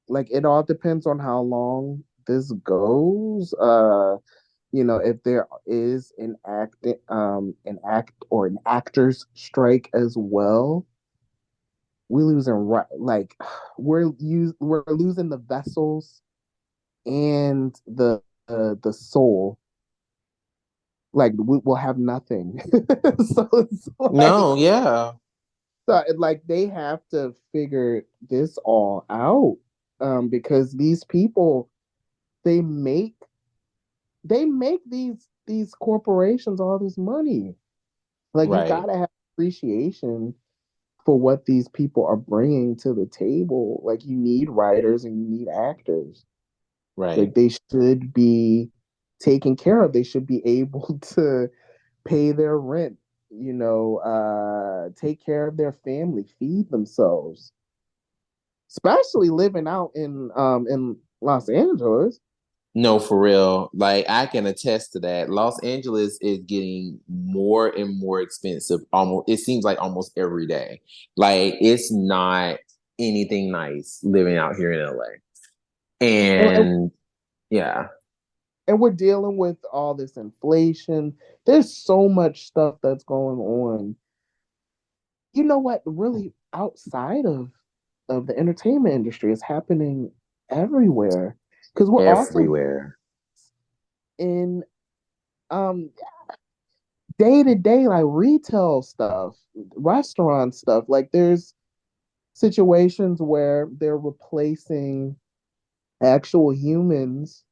like it all depends on how long this goes. If there is an or an actors strike as well, we losing like we're losing the vessels and the soul. Like we'll have nothing. So it's No, yeah. like they have to figure this all out, because these people, they make these corporations all this money. Like you Right. gotta have appreciation for what these people are bringing to the table. Like you need writers and you need actors. Right. Like they should be taken care of. They should be able to pay their rent, take care of their family, feed themselves. Especially living out in Los Angeles. No, for real. Like, I can attest to that. Los Angeles is getting more and more expensive. Almost, it seems like almost every day. Like, it's not anything nice living out here in LA. And, and And yeah, and we're dealing with all this inflation. There's so much stuff that's going on. You know what? Really, outside of the entertainment industry, is happening everywhere. Because we're also everywhere. in day to day, like retail stuff, restaurant stuff. Like there's situations where they're replacing actual humans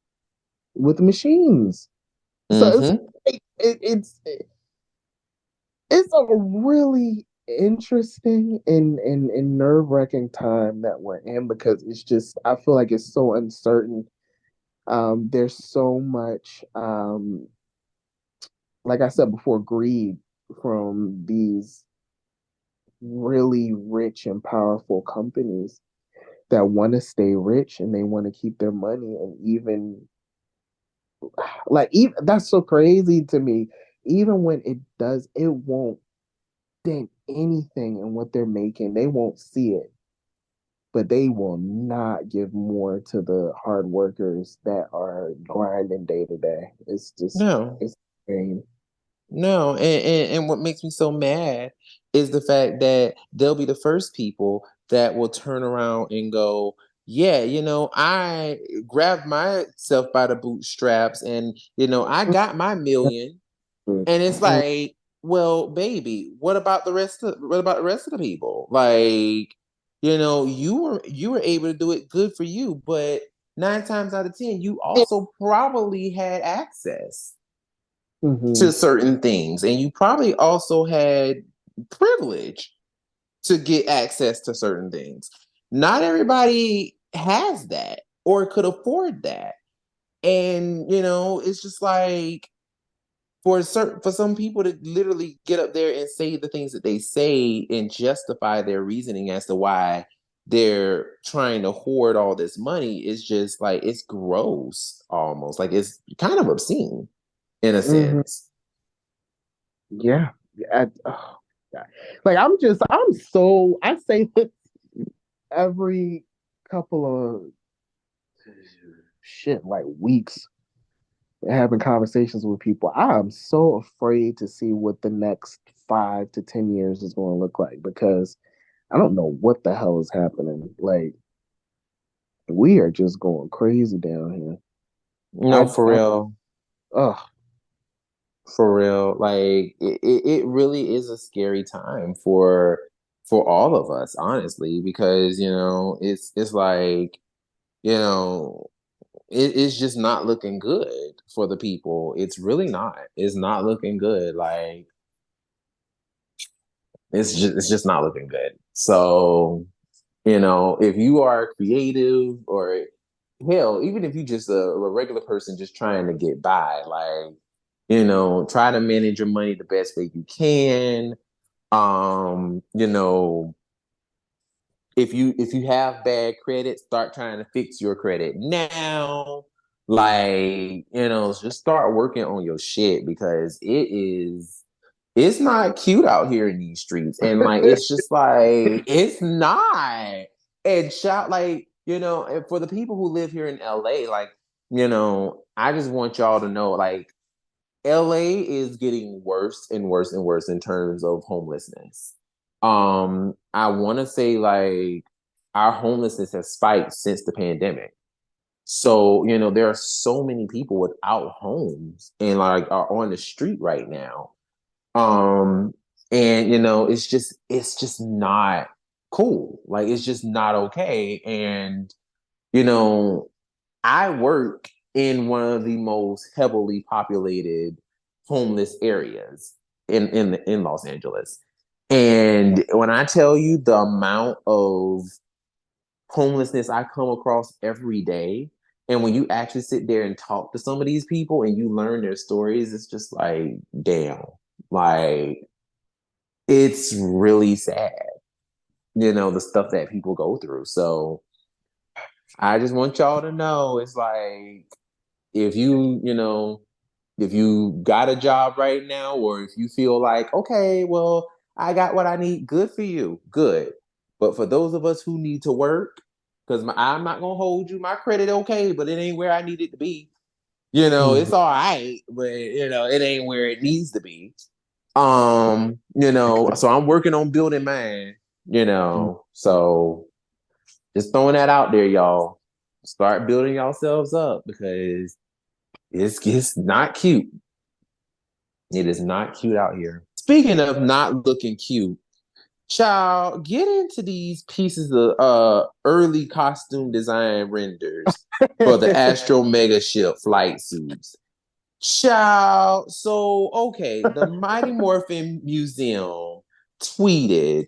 with machines. So Mm-hmm. it's a really interesting and nerve-wracking time that we're in because it's just I feel like it's so uncertain. There's so much like I said before, greed from these really rich and powerful companies that want to stay rich and they want to keep their money and even even that's so crazy to me. Even when it does, it won't dent anything in what they're making. They won't see it, but they will not give more to the hard workers that are grinding day to day. It's just No. it's insane. No, and what makes me so mad is the fact that they'll be the first people that will turn around and go, yeah, I grabbed myself by the bootstraps and, I got my million. And it's like, well, baby, what about the rest of the people? Like, you were able to do it good for you, but 9 times out of 10, you also probably had access Mm-hmm. to certain things. And you probably also had privilege to get access to certain things. Not everybody has that or could afford that. And, it's just like for some people to literally get up there and say the things that they say and justify their reasoning as to why they're trying to hoard all this money is just like it's gross almost. Like it's kind of obscene in a Mm-hmm. sense. Yeah. Oh, God. Like I say this every couple of like weeks having conversations with people. I am so afraid to see what the next 5 to 10 years is going to look like because I don't know what the hell is happening. Like we are just going crazy down here. No, for I real. ugh. For real. Like it really is a scary time for all of us, honestly, because it's like, you know, it's just not looking good for the people. It's really not. It's not looking good. Like it's just not looking good. So, if you are creative or hell, even if you just a regular person just trying to get by, like, try to manage your money the best way you can. Um, you know, if you have bad credit, start trying to fix your credit now. Like, just start working on your shit because it's not cute out here in these streets. And like it's just like it's not. And shout like, and for the people who live here in LA, like, I just want y'all to know, like, LA is getting worse and worse and worse in terms of homelessness. I want to say like our homelessness has spiked since the pandemic. So, there are so many people without homes and like are on the street right now. Um, and it's just not cool. Like it's just not okay. And, you know, I work in one of the most heavily populated homeless areas in Los Angeles. And when I tell you the amount of homelessness I come across every day, and when you actually sit there and talk to some of these people and you learn their stories, it's just like, damn, like it's really sad, the stuff that people go through. So I just want y'all to know it's like if if you got a job right now, or if you feel like, okay, well, I got what I need, good for you, good. But for those of us who need to work, because I'm not gonna hold you, my credit okay, but it ain't where I need it to be. It's all right, but it ain't where it needs to be. So I'm working on building mine, so just throwing that out there, y'all. Start building yourselves up because it's not cute. It is not cute out here. Speaking of not looking cute, child, get into these pieces of early costume design renders for the Astro Mega Ship flight suits. Child, so okay, the Mighty Morphin Museum tweeted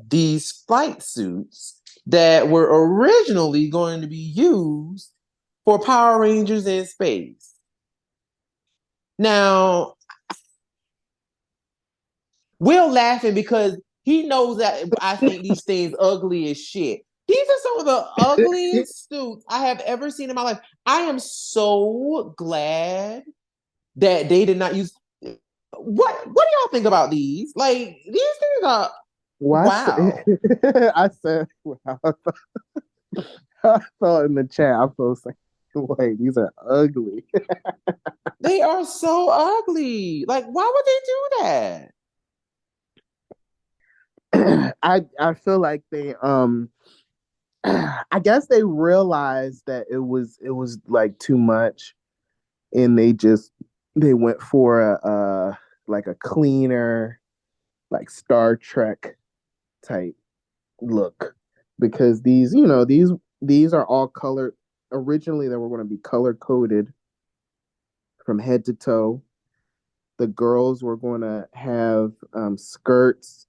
these flight suits that were originally going to be used for Power Rangers in space. Now, Will laughing because he knows that I think these things ugly as shit. These are some of the ugliest suits I have ever seen in my life. I am so glad that they did not use. What do y'all think about these? Like these things are What's wow. I said, wow. I thought in the chat, I was like, wait, these are ugly. They are so ugly. Like why would they do that? I feel like they I guess they realized that it was like too much, and they went for a like a cleaner, like Star Trek type look, because these are all colored. Originally they were going to be color coded from head to toe. The girls were going to have skirts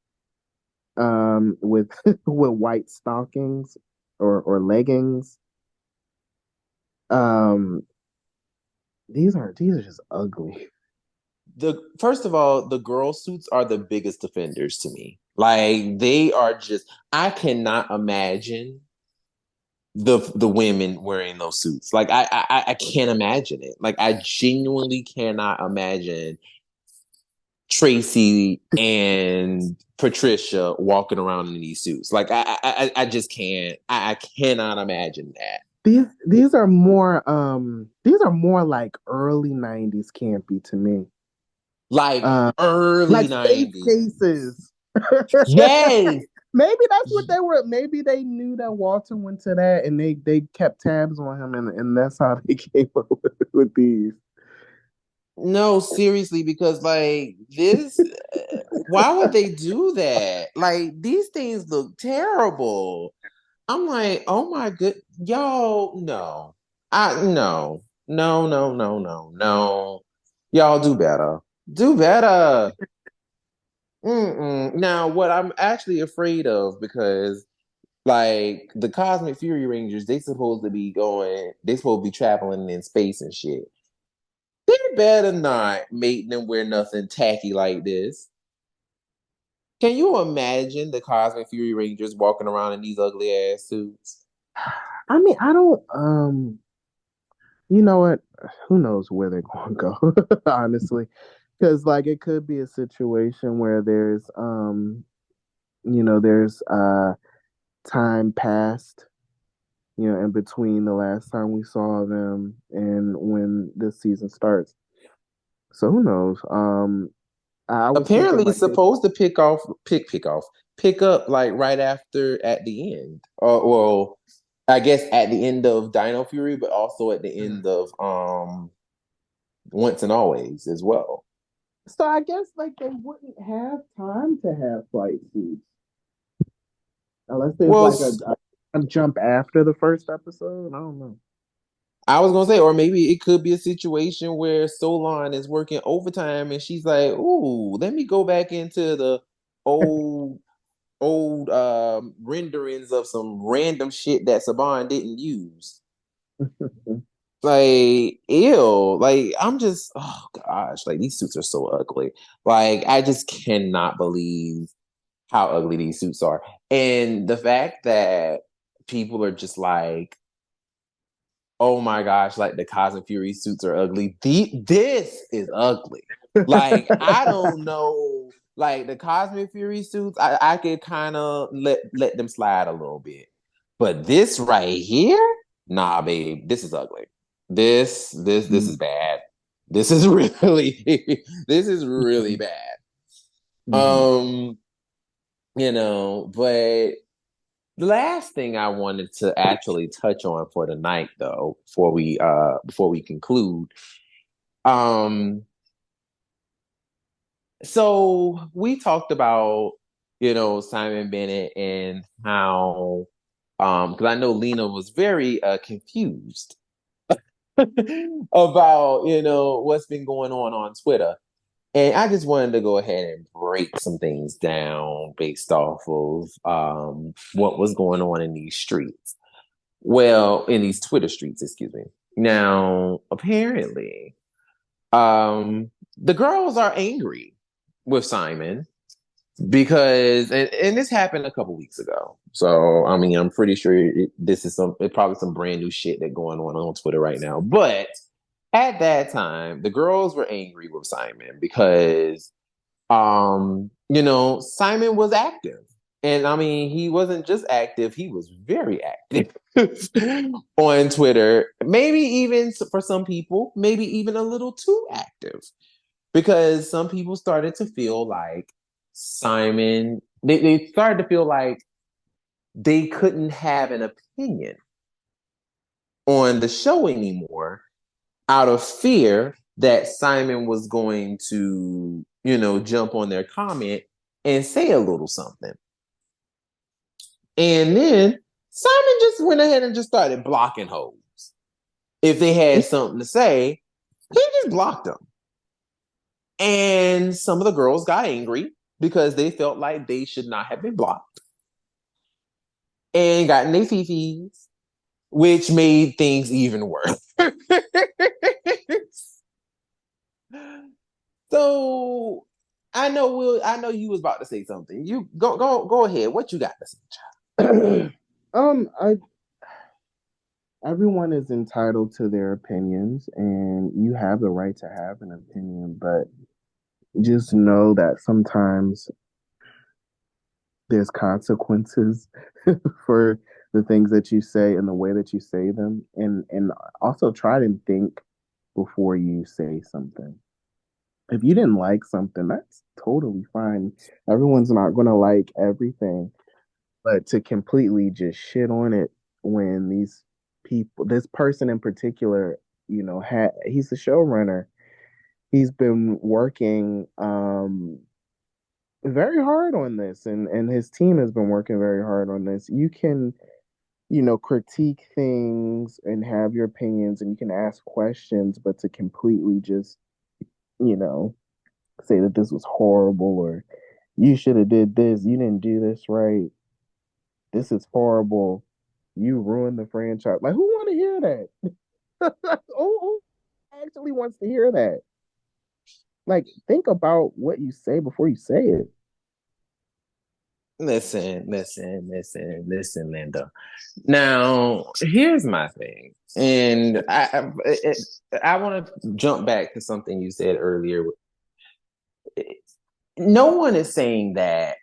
with with white stockings or leggings. Um, these are just ugly. The first of all, the girl suits are the biggest offenders to me. Like they are just I cannot imagine the women wearing those suits. Like I can't imagine it. Like I genuinely cannot imagine Tracy and Patricia walking around in these suits. Like I just can't. I cannot imagine that. These are more like early 90s campy to me. Like Uh early like Space 90s. Cases. Yes. Maybe that's what they were. Maybe they knew that Walter went to that, and they kept tabs on him, and that's how they came up with these. No, seriously, because like this, why would they do that? Like these things look terrible. I'm like, oh my good, y'all, no, no. Y'all do better. Do better. Mm-mm. Now, what I'm actually afraid of, because like the Cosmic Fury Rangers, they supposed to be traveling in space and shit. They better not make them wear nothing tacky like this. Can you imagine the Cosmic Fury Rangers walking around in these ugly ass suits? I mean, I don't. You know what? Who knows where they're going to go? Honestly, because like it could be a situation where there's time passed, in between the last time we saw them and when this season starts. So who knows? I was thinking Apparently, like it's supposed to pick up like right after at the end. Well, I guess at the end of Dino Fury, but also at the end of Once and Always as well. so I guess like they wouldn't have time to have flight suits unless there's Well, like a jump after the first episode. I don't know. I was gonna say, or maybe it could be a situation where Solon is working overtime and she's like, "Ooh, let me go back into the old old renderings of some random shit that Saban didn't use." Like, ew. Like, I'm just, oh gosh, like these suits are so ugly. Like, I just cannot believe how ugly these suits are. And the fact that people are just like, oh my gosh, like the Cosmic Fury suits are ugly. This is ugly. Like, I don't know. Like the Cosmic Fury suits, I could kind of let them slide a little bit. But this right here, nah, babe, this is ugly. This is bad. This is really this is really bad. Mhm. Um, but the last thing I wanted to actually touch on for tonight, though, before we conclude, um, So we talked about, Simon Bennett and how, because I know Lena was very confused about, what's been going on Twitter. And I just wanted to go ahead and break some things down based off of what was going on in these streets. Well, in these Twitter streets, excuse me. Now, apparently, the girls are angry with Simon because, and this happened a couple weeks ago. So, I mean, I'm pretty sure this is probably some brand new shit that going on Twitter right now. But at that time, the girls were angry with Simon because Simon was active. And I mean, he wasn't just active, he was very active on Twitter. Maybe even for some people, maybe even a little too active. Because some people started to feel like they started to feel like they couldn't have an opinion on the show anymore out of fear that Simon was going to, jump on their comment and say a little something. And then Simon just went ahead and just started blocking hoes. If they had something to say, he just blocked them. And some of the girls got angry because they felt like they should not have been blocked and got in their fifis, which made things even worse. So I know you was about to say something. You go ahead. What you got to say, I everyone is entitled to their opinions, and you have the right to have an opinion, but just know that sometimes there's consequences for the things that you say and the way that you say them, and also try to think before you say something. If you didn't like something, that's totally fine. Everyone's not going to like everything, but to completely just shit on it when these people, this person in particular, he's the showrunner. He's been working very hard on this, and his team has been working very hard on this. You can, critique things and have your opinions, and you can ask questions, but to completely just, you know, say that this was horrible, or you should have did this, you didn't do this right, this is horrible, you ruined the franchise. Like, who want to hear that? Who actually wants to hear that? Like, think about what you say before you say it. listen, Linda. Now, here's my thing, and I want to jump back to something you said earlier. No one is saying that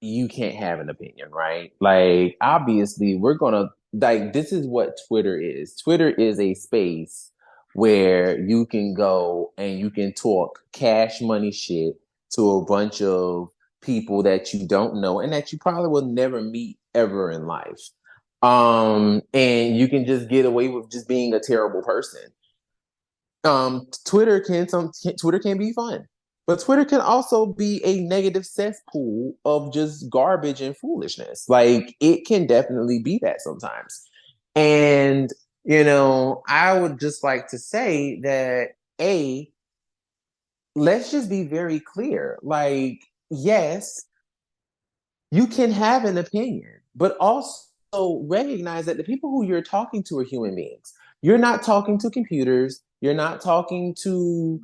you can't have an opinion, right? Like, obviously, we're gonna like this is what Twitter is. Twitter is a space where you can go and you can talk cash money shit to a bunch of people that you don't know and that you probably will never meet ever in life. And you can just get away with just being a terrible person. Twitter can be fun, but Twitter can also be a negative cesspool of just garbage and foolishness. Like, it can definitely be that sometimes. And I would just like to say that, let's just be very clear. Like, yes, you can have an opinion, but also recognize that the people who you're talking to are human beings. You're not talking to computers. You're not talking to,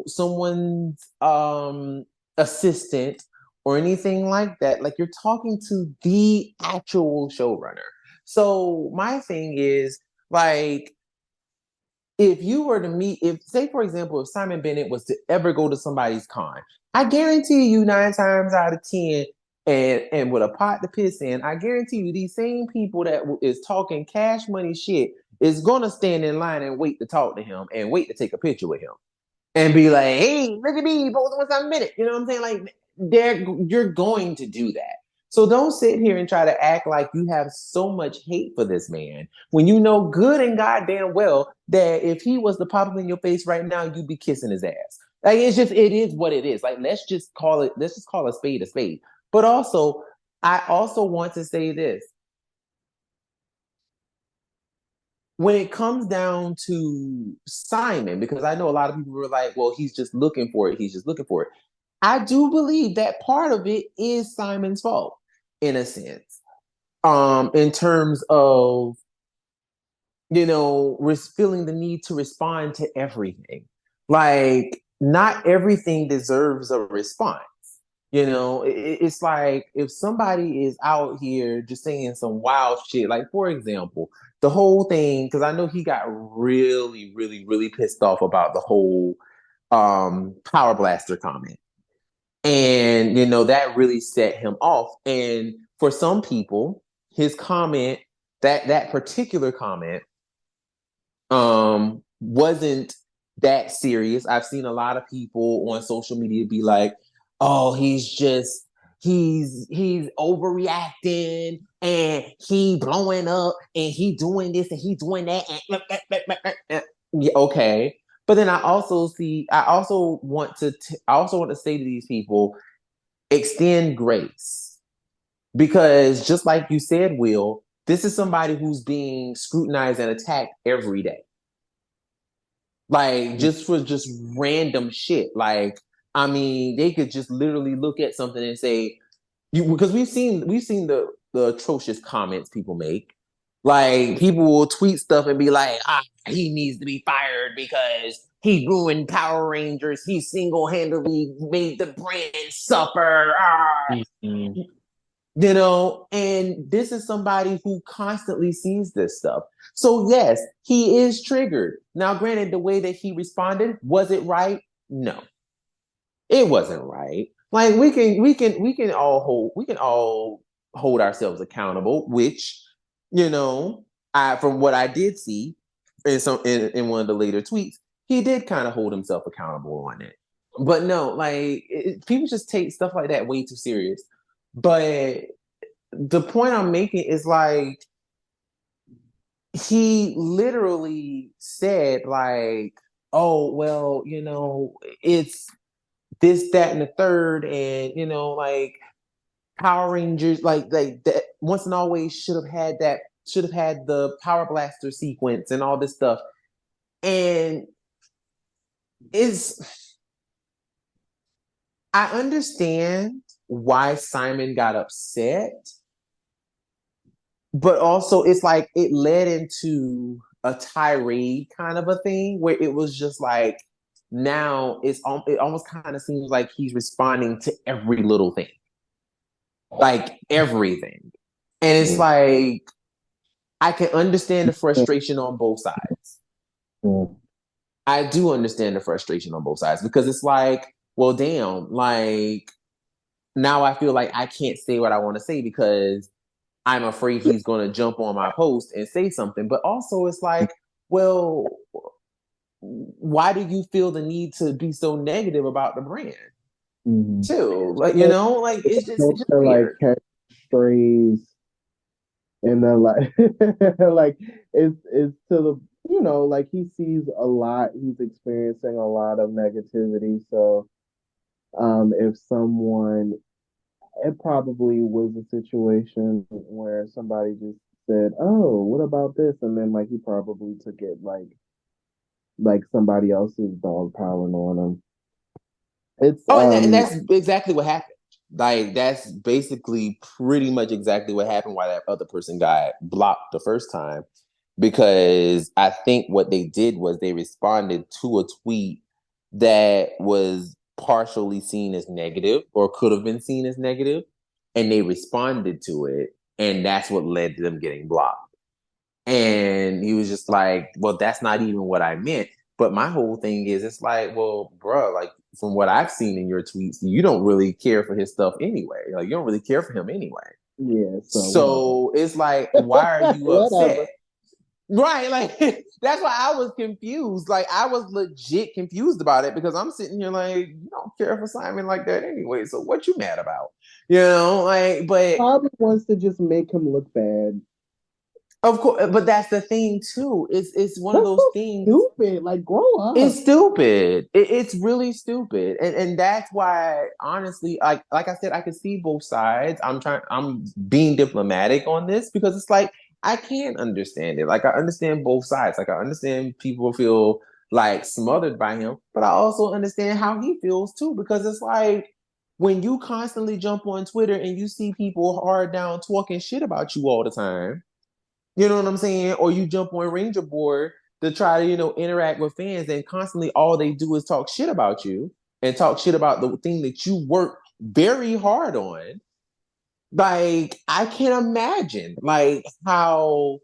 someone's assistant or anything like that. Like, you're talking to the actual showrunner. So my thing is, like, if you were to meet, if say for example, if Simon Bennett was to ever go to somebody's con, I guarantee you 9 times out of 10, and with a pot to piss in, I guarantee you these same people that is talking cash money shit is gonna stand in line and wait to talk to him and wait to take a picture with him and be like, "Hey, look at me, posting with Simon Bennett." You know what I'm saying? Like, you're going to do that. So don't sit here and try to act like you have so much hate for this man when you know good and goddamn well that if he was to pop up in your face right now, you'd be kissing his ass. Like it's just it is what it is. Like let's just call a spade a spade. But also, I also want to say this. When it comes down to Simon, because I know a lot of people were like, well, he's just looking for it. He's just looking for it. I do believe that part of it is Simon's fault, in a sense. In terms of, feeling the need to respond to everything. Like, not everything deserves a response. It's like if somebody is out here just saying some wild shit, like for example, the whole thing, because I know he got really, really, really pissed off about the whole Power Blaster comment. And that really set him off. And for some people, his comment, that particular comment, wasn't that serious. I've seen a lot of people on social media be like, "Oh, he's overreacting and he blowing up and he doing this and he doing that." And yeah, okay. But then I also want to say to these people, extend grace. Because just like you said, Will, this is somebody who's being scrutinized and attacked every day. Like just for just random shit. Like, I mean, they could just literally look at something and say, because we've seen the atrocious comments people make. Like people will tweet stuff and be like, he needs to be fired because he ruined Power Rangers. He single-handedly made the brand suffer. Mm-hmm. And this is somebody who constantly sees this stuff. So yes, he is triggered. Now, granted, the way that he responded, was it right? No, it wasn't right. Like we can all hold ourselves accountable, which, I from what I did see in one of the later tweets, he did kind of hold himself accountable on it. But no, like people just take stuff like that way too serious. But the point I'm making is like he literally said like, oh well, it's this, that, and the third, and like Power Rangers, like that once and always should have had the Power Blaster sequence and all this stuff. And is I understand why Simon got upset, but also it's like it led into a tirade kind of a thing where it was just like now it almost kind of seems like he's responding to every little thing, like everything. And it's like I can understand the frustration on both sides. I do understand the frustration on both sides because it's like, well, damn, like now I feel like I can't say what I want to say because I'm afraid he's going to jump on my post and say something. But also, it's like, well, why do you feel the need to be so negative about the brand, too? Like, like it's just weird. Like catch strays and then like like it's to the like he sees a lot, he's experiencing a lot of negativity. So if someone it probably was a situation where somebody just said, "Oh, what about this?" And then like he probably took it like somebody else's dog piling on him. It's Oh, and that's exactly what happened. Like that's basically pretty much exactly what happened. Why that other person got blocked the first time, because I think what they did was they responded to a tweet that was partially seen as negative or could have been seen as negative, and they responded to it, and that's what led to them getting blocked. And he was just like, well, that's not even what I meant. But my whole thing is, it's like, well, bro, like from what I've seen in your tweets, you don't really care for his stuff anyway. Like you don't really care for him anyway. Yeah. So it's like, why are you upset? Right, like that's why I was confused. Like I was legit confused about it because I'm sitting here like, you don't care for Simon like that anyway. So what you mad about? Like, but Probably wants to just make him look bad. of course, but that's the thing too. It's one of That's those so things. stupid. Like, grow up. It's stupid. It's really stupid, and that's why honestly, like I said, I can see both sides. I'm being diplomatic on this because it's like I can understand it. Like I understand both sides. Like I understand people feel like smothered by him, but I also understand how he feels too because it's like when you constantly jump on Twitter and you see people hard down talking shit about you all the time. You know what I'm saying? Or you jump on Ranger Board to try to, interact with fans, and constantly all they do is talk shit about you and talk shit about the thing that you work very hard on. Like, I can't imagine like how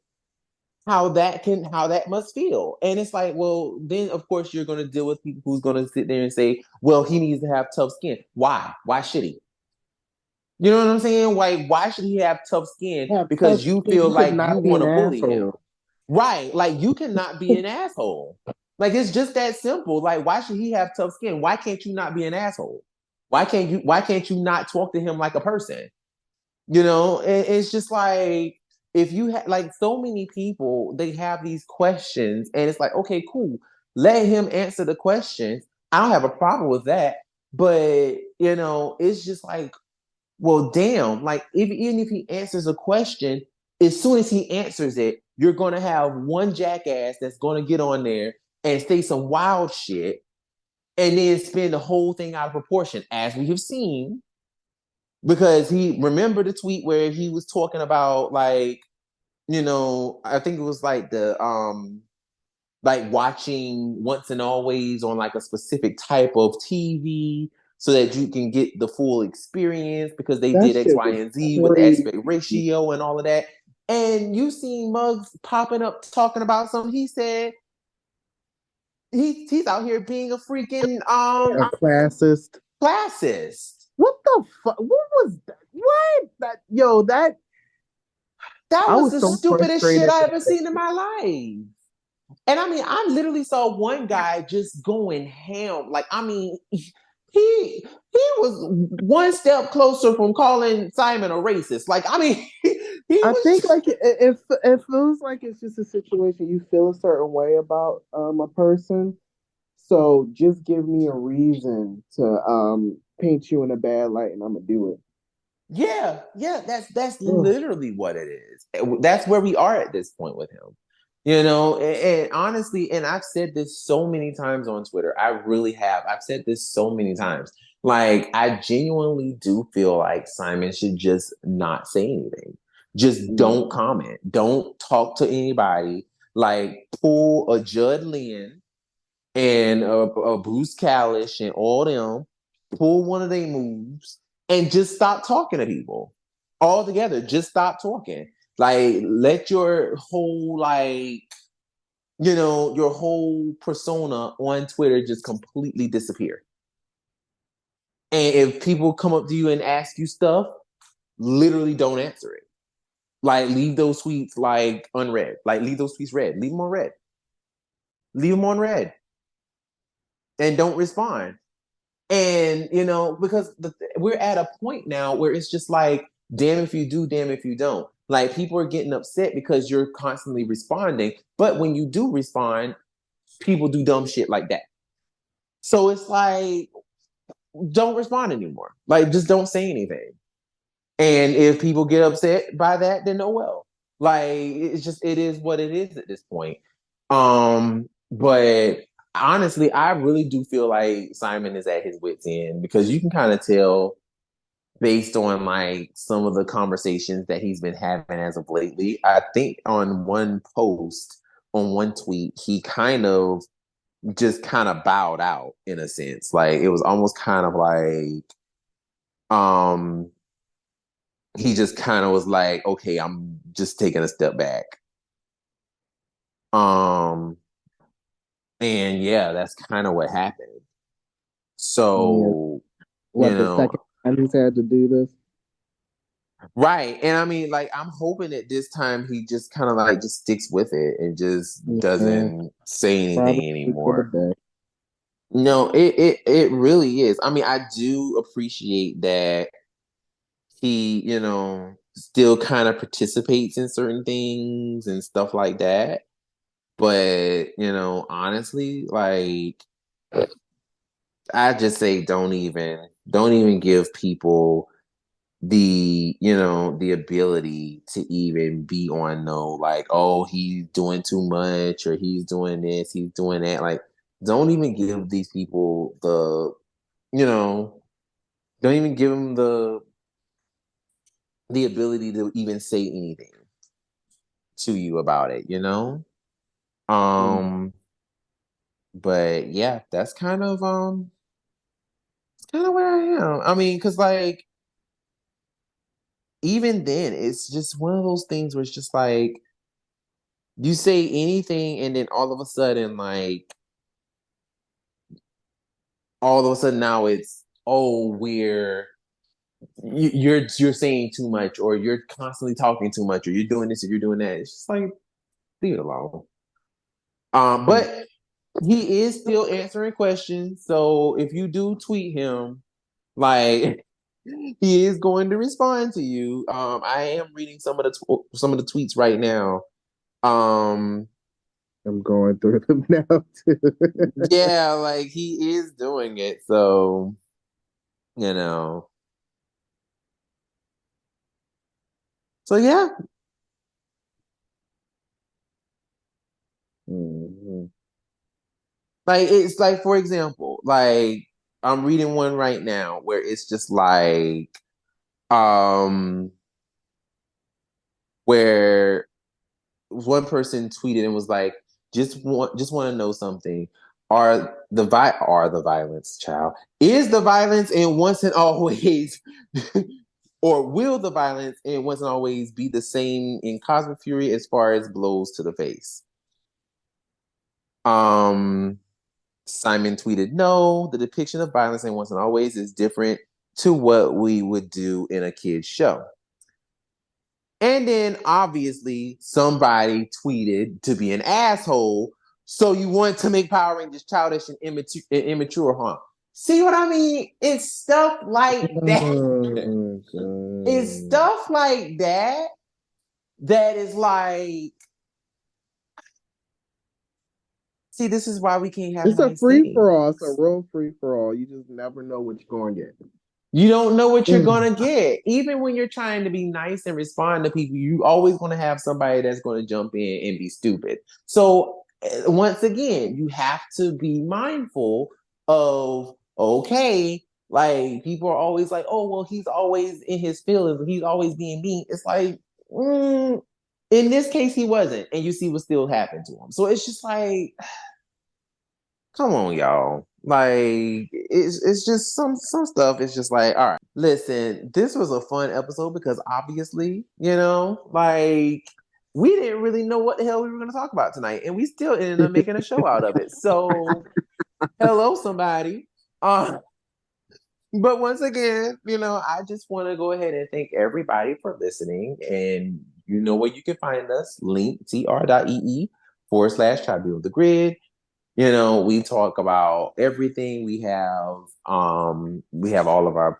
that must feel. And it's like, well, then of course you're gonna deal with people who's gonna sit there and say, well, he needs to have tough skin. Why? Why should he? You know what I'm saying? Like, why should he have tough skin? Have tough Because you skin. feel You could like you not be want an to bully him. asshole. Right. Like you cannot be an asshole. Like it's just that simple. Like, why should he have tough skin? Why can't you not be an asshole? Why can't you not talk to him like a person? It's just like if you have like so many people, they have these questions, and it's like, okay, cool. Let him answer the questions. I don't have a problem with that. But it's just like, well, damn, like even if he answers a question, as soon as he answers it, you're gonna have one jackass that's gonna get on there and say some wild shit and then spin the whole thing out of proportion, as we have seen. Because he remember the tweet where he was talking about like, I think it was like the like watching Once and Always on like a specific type of TV so that you can get the full experience because they That did X, shit Y, was and Z with the crazy. aspect ratio and all of that. And you seen Muggs popping up talking about something. He said he's out here being a freaking A classist. classist. What the fuck? What was that? What? That I was was the so stupidest shit frustrated I that ever seen in my life. And I mean, I literally saw one guy just going ham. Like, I mean, he was one step closer from calling Simon a racist. Like, I mean, he I think was like it feels like it's just a situation you feel a certain way about a person. So just give me a reason to paint you in a bad light and I'm gonna do it. yeah. That's Ugh. literally what it is. That's where we are at this point with him. And honestly, and I've said this so many times on Twitter. I really have. I've said this so many times. Like, I genuinely do feel like Simon should just not say anything. Just don't Yeah. comment. Don't talk to anybody. Like, pull a Judd Lynn and a Bruce Kalish and all them, pull one of their moves and just stop talking to people altogether. Just stop talking. Like, let your whole your whole persona on Twitter just completely disappear. And if people come up to you and ask you stuff, literally don't answer it. Like, leave those tweets like unread. Like, leave those tweets read. Leave them on red. Leave them on red, and don't respond. And because we're at a point now where it's just like, damn if you do, damn if you don't. Like, people are getting upset because you're constantly responding, but when you do respond, people do dumb shit like that. So it's like, don't respond anymore. Like, just don't say anything. And if people get upset by that, then oh well. Like, it is what it is at this point. But honestly, I really do feel like Simon is at his wits' end because you can kind of tell based on like some of the conversations that he's been having as of lately. I think on one post, on one tweet, he kind of just kind of bowed out in a sense. Like, it was almost kind of like um he just kind of was like, okay, I'm just taking a step back. Um, and yeah, that's kind of what happened. Yeah. So, you What the know, second time he's had to do this? Right. And I mean, like, I'm hoping that this time he just kind of like just sticks with it and just Yeah, doesn't say probably anything for the anymore. best. No, it really is. I mean, I do appreciate that he, still kind of participates in certain things and stuff like that. But, honestly, like I just say don't even give people the ability to even be on no like, oh, he's doing too much or he's doing this, he's doing that. Like, don't even give these people you know, don't even give them the ability to even say anything to you about it. Mm. Um, but yeah, that's kind of where I am. I mean, because like even then, it's just one of those things where it's just like you say anything, and then all of a sudden now it's, oh, you're saying too much, or you're constantly talking too much, or you're doing this or you're doing that. It's just like, leave it alone. Mm. But he is still answering questions, so if you do tweet him, like he is going to respond to you. I am reading some of the tweets right now. Um, I'm going through them now too. yeah, like he is doing it. So, you know. So yeah. Mhm. Like it's like, for example, like I'm reading one right now where it's just like um where one person tweeted and was like, just want to know something. Are the violence, child? Is the violence and once and always or will the violence and once and always be the same in Cosmic Fury as far as blows to the face? Um Simon tweeted, no, the depiction of violence in Once and Always is different to what we would do in a kid's show. And then obviously somebody tweeted to be an asshole. So you want to make Power Rangers childish and immature, huh? See what I mean? It's stuff like that. Oh, It's God. stuff like that that is like, see, this is why we can't have It's a nice free for things. all. It's a real free for all. You just never know what you're going to get. You don't know what you're Mm. gonna get. Even when you're trying to be nice and respond to people, you always gonna have somebody that's gonna jump in and be stupid. So once again, you have to be mindful of, okay, like people are always like, oh well, he's always in his feelings, he's always being mean. It's like, in this case, he wasn't, and you see what still happened to him. So it's just like, come on, y'all. Like it's just some stuff. It's just like, all right, listen, this was a fun episode because obviously, like we didn't really know what the hell we were going to talk about tonight, and we still ended up making a show out of it. So, hello, somebody. Uh, but once again, I just want to go ahead and thank everybody for listening, and you know where you can find us: linktr.ee/Tribune of the Grid. We talk about everything. We have all of our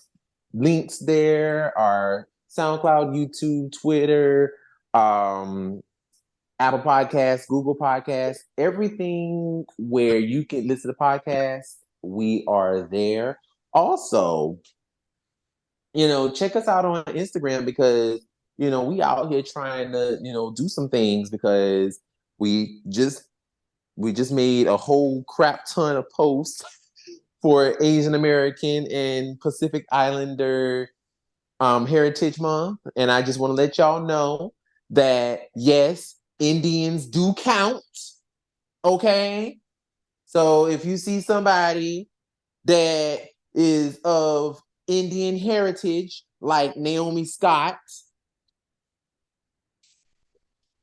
links there, our SoundCloud, YouTube, Twitter, um, Apple Podcasts, Google Podcasts, everything where you can listen to podcasts, we are there. Also, check us out on Instagram because, we out here trying to, do some things because we just we just made a whole crap ton of posts for Asian American and Pacific Islander Heritage Month. And I just want to let y'all know that yes, Indians do count. Okay. So if you see somebody that is of Indian heritage, like Naomi Scott,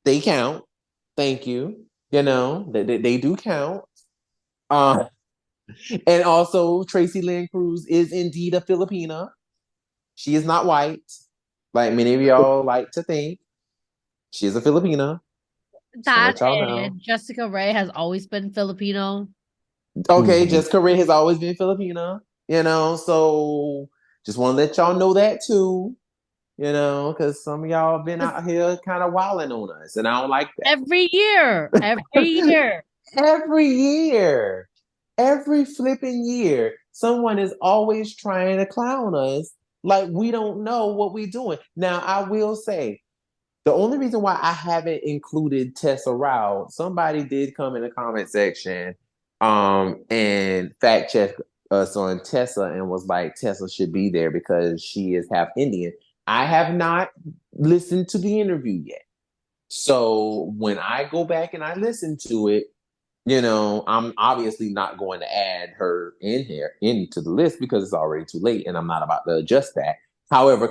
they count. Thank you. They do count. Uh, And also, Tracy Lynn Cruz is indeed a Filipina. She is not white. Like many of y'all like to think, she's a Filipina. Just want to That let y'all know. and Jessica Ray has always been Filipino. Okay, Mhm. Jessica Ray has always been Filipina, so just want to let y'all know that too, because some of y'all been out here kind of wilding on us, and I don't like Every that. year. Every year, every flipping year, someone is always trying to clown us like we don't know what we're doing. Now, I will say, the only reason why I haven't included Tessa Rao, somebody did come in the comment section and fact check us on Tessa and was like, Tessa should be there because she is half Indian. I have not listened to the interview yet. So when I go back and I listen to it, I'm obviously not going to add her in here into the list because it's already too late and I'm not about to adjust that. However,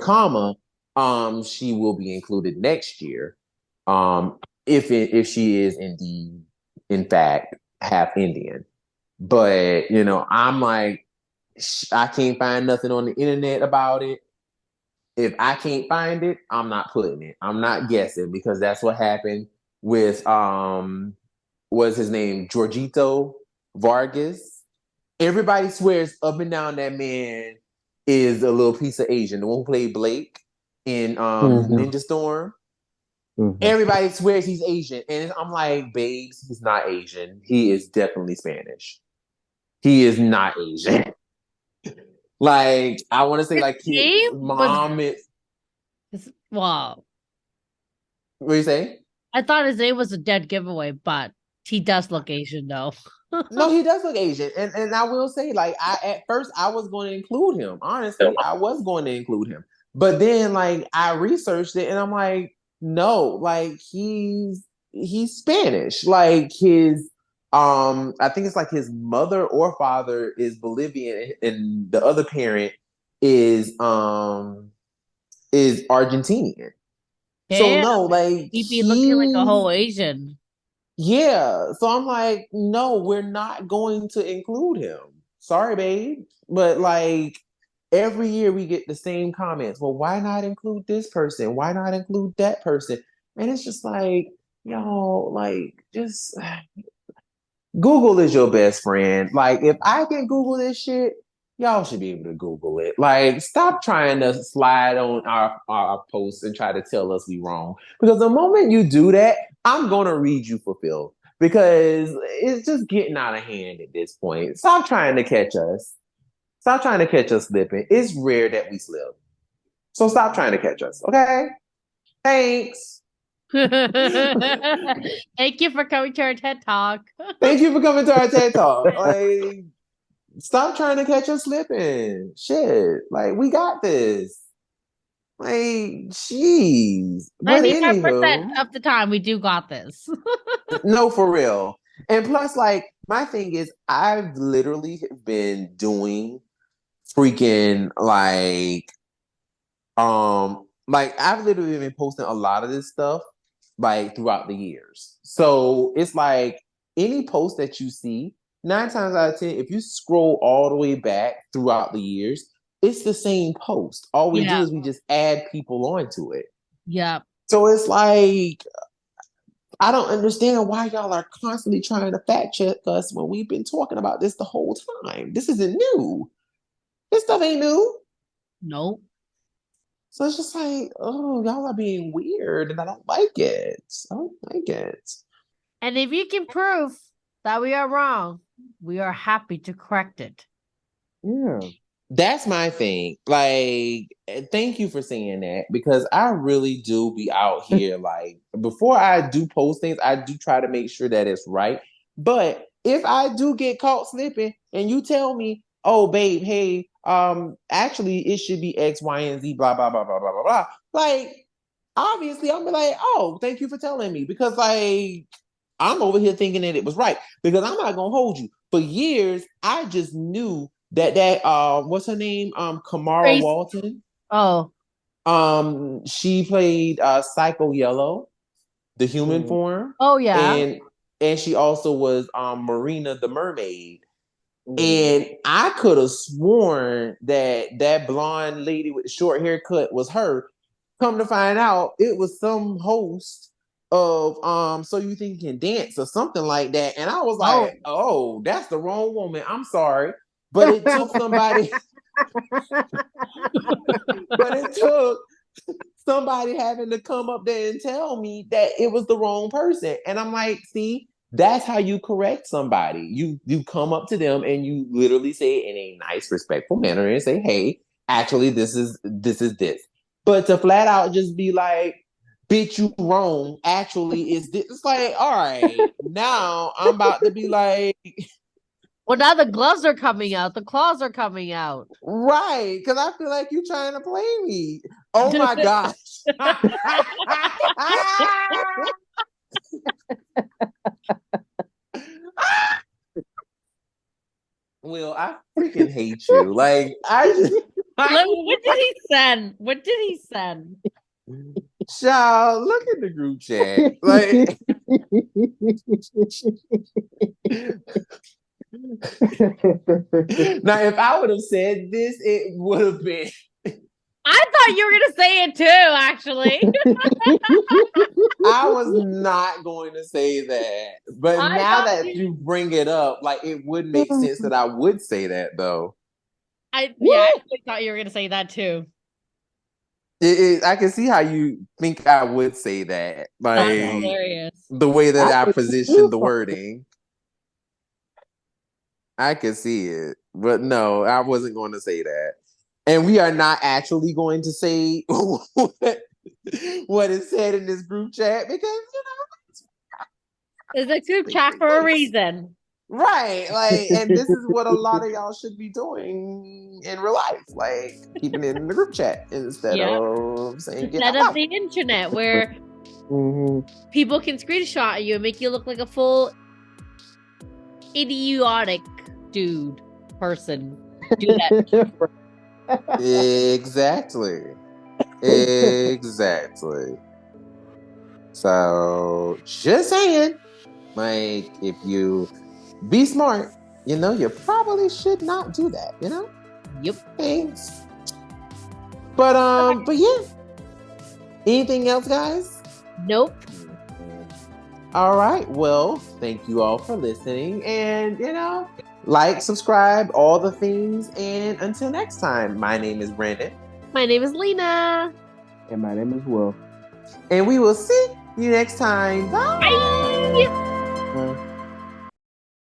she will be included next year. If she is indeed, in fact, half Indian. But, I'm like, I can't find nothing on the internet about it. If I can't find it, I'm not putting it. I'm not guessing because that's what happened with was his name Giorgito Vargas. Everybody swears up and down that man is a little piece of Asian. The one who played Blake in Mhm. Ninja Storm. Mhm. Everybody swears he's Asian, and I'm like, babes, he's not Asian. He is definitely Spanish. He is not Asian. Like I want to say, His like his name was mom is. well, What do you say? I thought his name was a dead giveaway, but he does look Asian though. No, he does look Asian, and I will say, like, I at first I was going to include him. Honestly, I was going to include him, but then like I researched it, and I'm like, no, like he's Spanish. Like his I think it's like his mother or father is Bolivian, and the other parent is Argentinian. So Damn, no, like he'd be looking like a he's whole Asian. yeah. So I'm like, no, we're not going to include him. Sorry, babe. But like every year we get the same comments. Well, why not include this person? Why not include that person? And it's just like, y'all, like, just Google is your best friend. Like, if I can Google this shit, y'all should be able to Google it. Like, stop trying to slide on our posts and try to tell us we wrong. Because the moment you do that, I'm gonna read you for Phil. Because it's just getting out of hand at this point. Stop trying to catch us. Stop trying to catch us slipping. It's rare that we slip. So stop trying to catch us. Okay? Thanks. Thank you for coming to our TED Talk. Thank you for coming to our TED Talk. Like, stop trying to catch us slipping. Shit. Like, we got this. Like, jeez. But 99% anywho, of the time, we do got this. no, for real. And plus, like, my thing is, I've literally been doing freaking like I've literally been posting a lot of this stuff like throughout the years. So it's like any post that you see, 9 times out of 10, if you scroll all the way back throughout the years, it's the same post. All we do Yeah. is we just add people onto it. Yeah. So it's like I don't understand why y'all are constantly trying to fact check us when we've been talking about this the whole time. This isn't new. This stuff ain't new. Nope. So it's just like, oh, y'all are being weird, and I don't like it. I don't like it. And if you can prove that we are wrong, we are happy to correct it. Yeah. That's my thing. Like, thank you for saying that because I really do be out here. Like, before I do post things, I do try to make sure that it's right. But if I do get caught slipping and you tell me, oh, babe, hey, actually, it should be X, Y, and Z, blah, blah, blah, blah, blah, blah, blah. Like, obviously, I'm be like, oh, thank you for telling me because, like, I'm over here thinking that it was right because I'm not gonna hold you. For years, I just knew that what's her name? Kamara Grace. Walton. Oh, She played Psycho Yellow, the human Mhm. form, oh yeah. and she also was Marina the mermaid. Mhm. And I could have sworn that blonde lady with the short haircut was her. come to find out, it was some host of So You Think You Can Dance or something like that. And I was Oh. like, oh, that's the wrong woman. I'm sorry. But it took somebody, but it took somebody having to come up there and tell me that it was the wrong person. And I'm like, see, that's how you correct somebody. You come up to them and you literally say it in a nice, respectful manner and say, hey, actually, this is this. But to flat out just be like, bitch, you wrong. Actually, is this? It's like, all right, now I'm about to be like, Well, now the gloves are coming out. The claws are coming out. right, because I feel like you're trying to play me. Oh my gosh. Will, I freaking hate you. Like, What did he send? What did he send? Child, look at the group chat. Like, now, if I would have said this, it would have been. I thought you were gonna say it too, actually. I was not going to say that. But now that you bring it up, like, it would make sense that I would say that, though. I actually thought you were gonna say that too. I can see how you think I would say that. That's Like, hilarious. the way that I positioned the wording. I could see it. But no, I wasn't going to say that. And we are not actually going to say what is said in this group chat because, It's a group chat for a reason. right. Like, and this is what a lot of y'all should be doing in real life. Like, keeping it in the group chat instead of saying instead of the internet where people can screenshot you and make you look like a full idiotic person. Do that. Exactly. Exactly. So just saying, like, if you be smart, you probably should not do that, Yep. Thanks. But yeah. Anything else, guys? Nope. All right. Well, thank you all for listening. And, like, subscribe, all the things. And until next time, my name is Brandon. My name is Lena. And my name is Will. And we will see you next time. Bye. Bye.